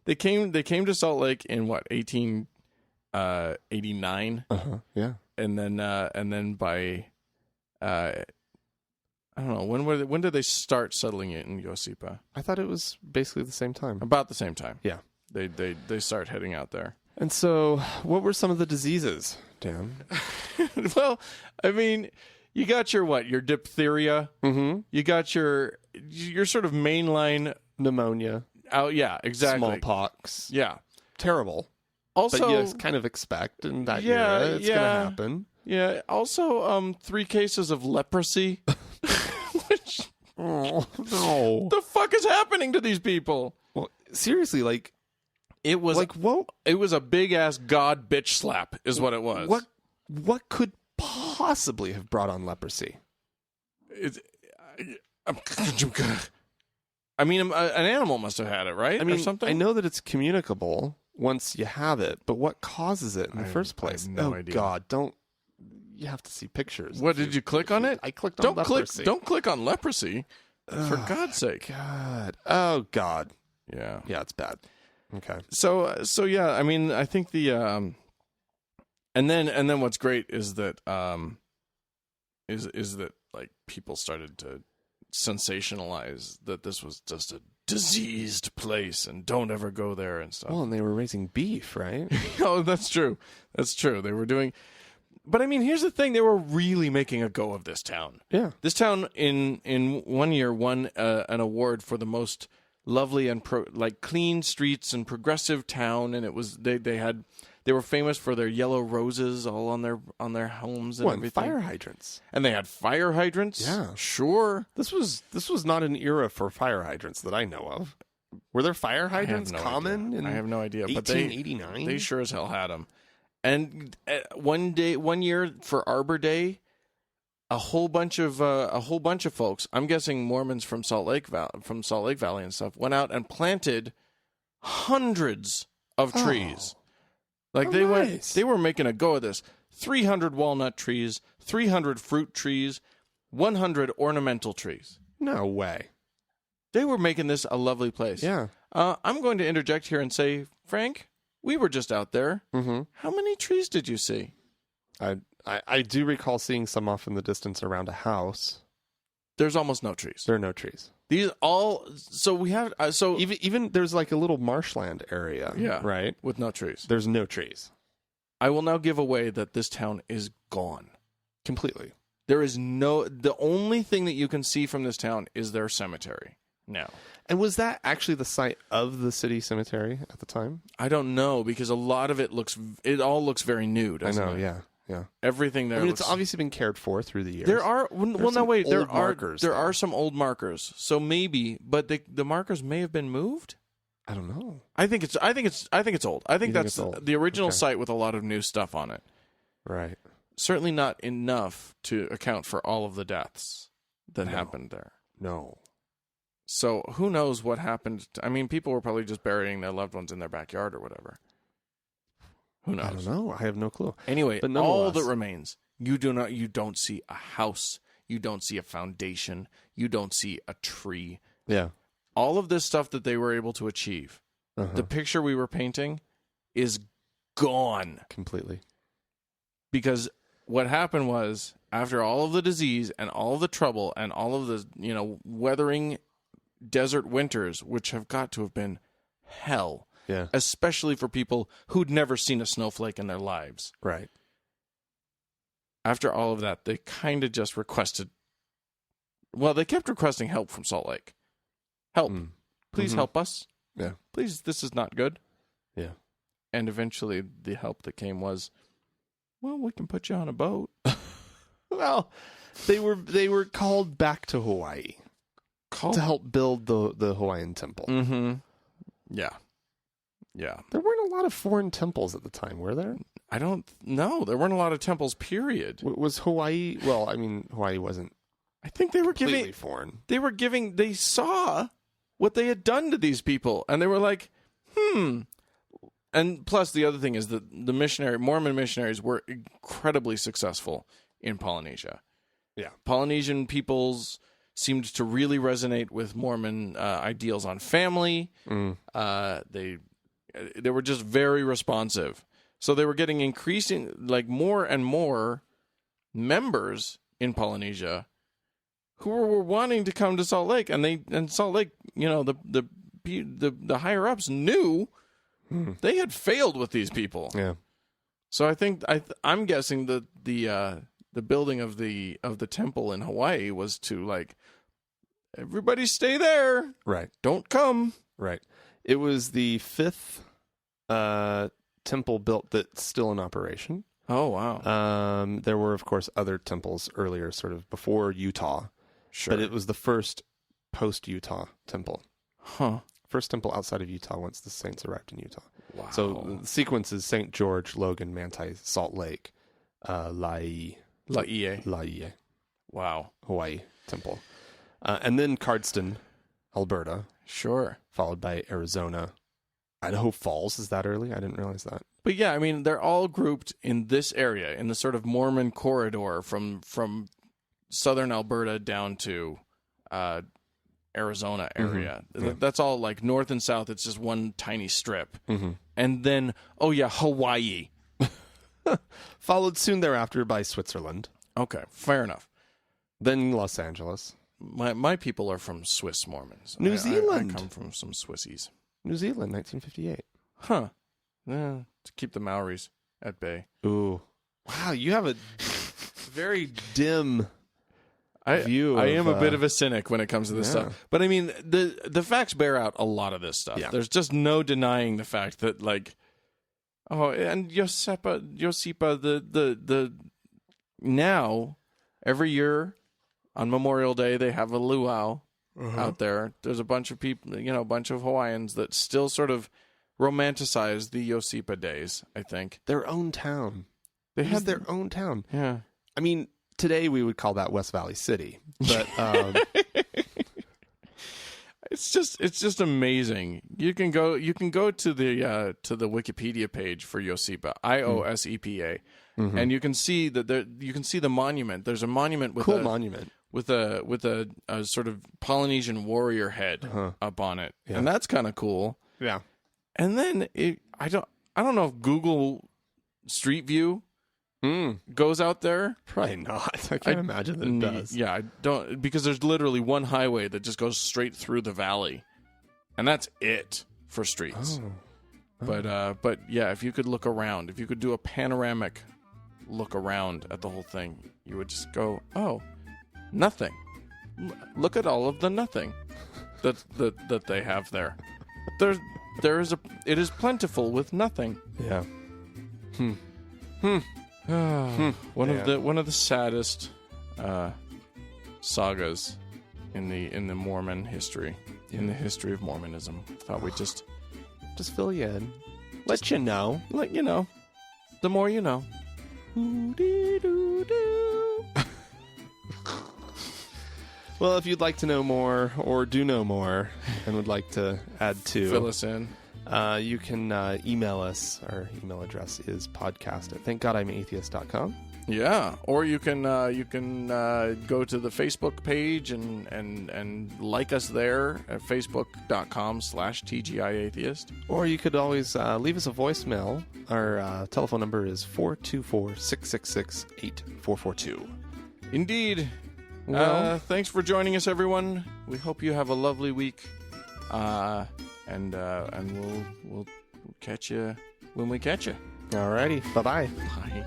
they came to Salt Lake in what, 1889, Yeah. and then by I don't know, when did they start settling it in Iosepa? I thought it was basically the same time. About the same time. Yeah. They start heading out there. And so, what were some of the diseases, Dan? Well, I mean, you got your diphtheria. Mm-hmm. You got your sort of mainline Pneumonia. Yeah, exactly. Smallpox. Yeah. Terrible. Also, but you kind of expect in that era it's going to happen. Yeah. Also, 3 cases of leprosy. Which, Oh, no. the fuck is happening to these people? Well, seriously, like, It was like, what? It was a big ass god bitch slap, is what it was. What could possibly have brought on leprosy? I mean, an animal must have had it, right? I mean, or something. I know that it's communicable once you have it, but what causes it in the first I place? have no oh idea. God, don't! You have to see pictures. What, did you click on it? I clicked on leprosy. Don't click on leprosy, for God's sake. God. Oh God. Yeah. Yeah, it's bad. Okay. So yeah, I mean, I think the and then what's great is that is that like people started to sensationalize that this was just a diseased place and don't ever go there and stuff. Well, and they were raising beef, right? Oh, that's true. That's true. They were doing, but I mean, here's the thing: they were really making a go of this town. Yeah. This town in 1 year won an award for the most lovely and clean streets and progressive town, and it was they were famous for their yellow roses all on their homes and everything. Fire hydrants. And they had fire hydrants. Yeah. Sure. This was not an era for fire hydrants that I know of. Were there fire hydrants common? I have no idea. 1889? But they sure as hell had them. And one year for Arbor Day, a whole bunch of folks, I'm guessing Mormons from Salt Lake Valley and stuff, went out and planted hundreds of trees. Like they were making a go of this. 300 walnut trees, 300 fruit trees, 100 ornamental trees. No way. They were making this a lovely place. Yeah. I'm going to interject here and say, Frank, we were just out there. Mm-hmm. How many trees did you see? I do recall seeing some off in the distance around a house, There's almost no trees. There are no trees. These all. So we have. So Even there's like a little marshland area. Yeah. Right? With no trees. There's no trees. I will now give away that this town is gone. Completely. There is no. The only thing that you can see from this town is their cemetery now. And was that actually the site of the city cemetery at the time? I don't know, because a lot of it all looks very new, I doesn't know, it? yeah. Everything there. I mean, looks, it's obviously been cared for through the years. there are There's some old markers there there. are some old markers. So maybe, but the markers may have been moved. I don't know. I think it's old. I think think that's it's old? the original Okay. site with a lot of new stuff on it. Right. Certainly not enough to account for all of the deaths that No. happened there. No. So who knows what happened? I mean, people were probably just burying their loved ones in their backyard or whatever. Who knows? I don't know. I have no clue. Anyway, But all nonetheless- that remains, you don't see a house, you don't see a foundation, you don't see a tree. Yeah. All of this stuff that they were able to achieve, Uh-huh. the picture we were painting is gone. Completely. Because what happened was, after all of the disease and all of the trouble and all of the, weathering desert winters, which have got to have been hell, Yeah. especially for people who'd never seen a snowflake in their lives. Right. After all of that, they kind of just requested, they kept requesting help from Salt Lake. Help. Mm. Please Mhm. help us. Yeah. Please, this is not good. Yeah. And eventually the help that came was, we can put you on a boat. Well, they were called back to Hawaii to help build the Hawaiian temple. Mm-hmm. Yeah. Yeah. There weren't a lot of foreign temples at the time, were there? I don't know. There weren't a lot of temples, period. Was Hawaii? Well, I mean, Hawaii wasn't I think they were completely foreign. they saw what they had done to these people, and they were like, And plus, the other thing is that the Mormon missionaries were incredibly successful in Polynesia. Yeah. Polynesian peoples seemed to really resonate with Mormon ideals on family. They were just very responsive. So they were getting more and more members in Polynesia who were wanting to come to Salt Lake, and Salt Lake, the higher ups knew they had failed with these people. Yeah. So I think I'm guessing that the building of the temple in Hawaii was to everybody stay there, Right. don't come. Right. It was the fifth temple built that's still in operation. Oh wow. There were, of course, other temples earlier, sort of before Utah, Sure. but it was the first post-Utah temple. Huh. First temple outside of Utah once the saints arrived in Utah. Wow. So the sequence is St. George, Logan, Manti, Salt Lake, Laie, Wow. Hawaii temple. And then Cardston, Alberta, Sure. followed by Arizona. Idaho Falls is that early? I didn't realize that. But yeah, I mean, they're all grouped in this area, in the sort of Mormon corridor from southern Alberta down to Arizona area. Yeah. That's all north and south. It's just one tiny strip. Mm-hmm. And then, Hawaii. Followed soon thereafter by Switzerland. Okay, fair enough. Then Los Angeles. My people are from Swiss Mormons. New I Zealand. come from some Swissies. New Zealand, 1958. Huh. Yeah, to keep the Maoris at bay. Ooh. Wow, you have a very dim view I of, am a bit of a cynic when it comes to this yeah. stuff. But I mean, the facts bear out a lot of this stuff. Yeah. There's just no denying the fact that and Iosepa, the now every year on Memorial Day they have a luau out there. There's a bunch of people, a bunch of Hawaiians that still sort of romanticize the Iosepa days, I think. their own town. They It was their own town. Yeah. I mean, today we would call that West Valley City, but It's just amazing. You can go to the Wikipedia page for Iosepa, Iosepa, and you can see that you can see the monument. There's a monument with cool monument. with a sort of Polynesian warrior head up on it, Yeah. and that's kind of cool. Yeah. And then I don't know if Google Street View goes out there? Probably not. I can't imagine that it does. Yeah, I don't, because there's literally one highway that just goes straight through the valley, and that's it for streets. But yeah, if you could look around, if you could do a panoramic look around at the whole thing, you would just go, oh, nothing. Look at all of the nothing that they have there. It is plentiful with nothing. Yeah. One of the saddest sagas in the Mormon history, in the history of Mormonism. Thought we'd just fill you in. Let you know. Let you know. The more you know. Well, if you'd like to know more or do know more and would like to add to, fill us in. You can email us. Our email address is podcast@thankgodimatheist.com. Yeah, or you can go to the Facebook page and like us there at facebook.com/TGIAtheist. Or you could always leave us a voicemail. Our telephone number is 424-666-8442. Indeed. Well, thanks for joining us, everyone. We hope you have a lovely week. And we'll catch you when we catch you. Alrighty. Bye-bye. Bye.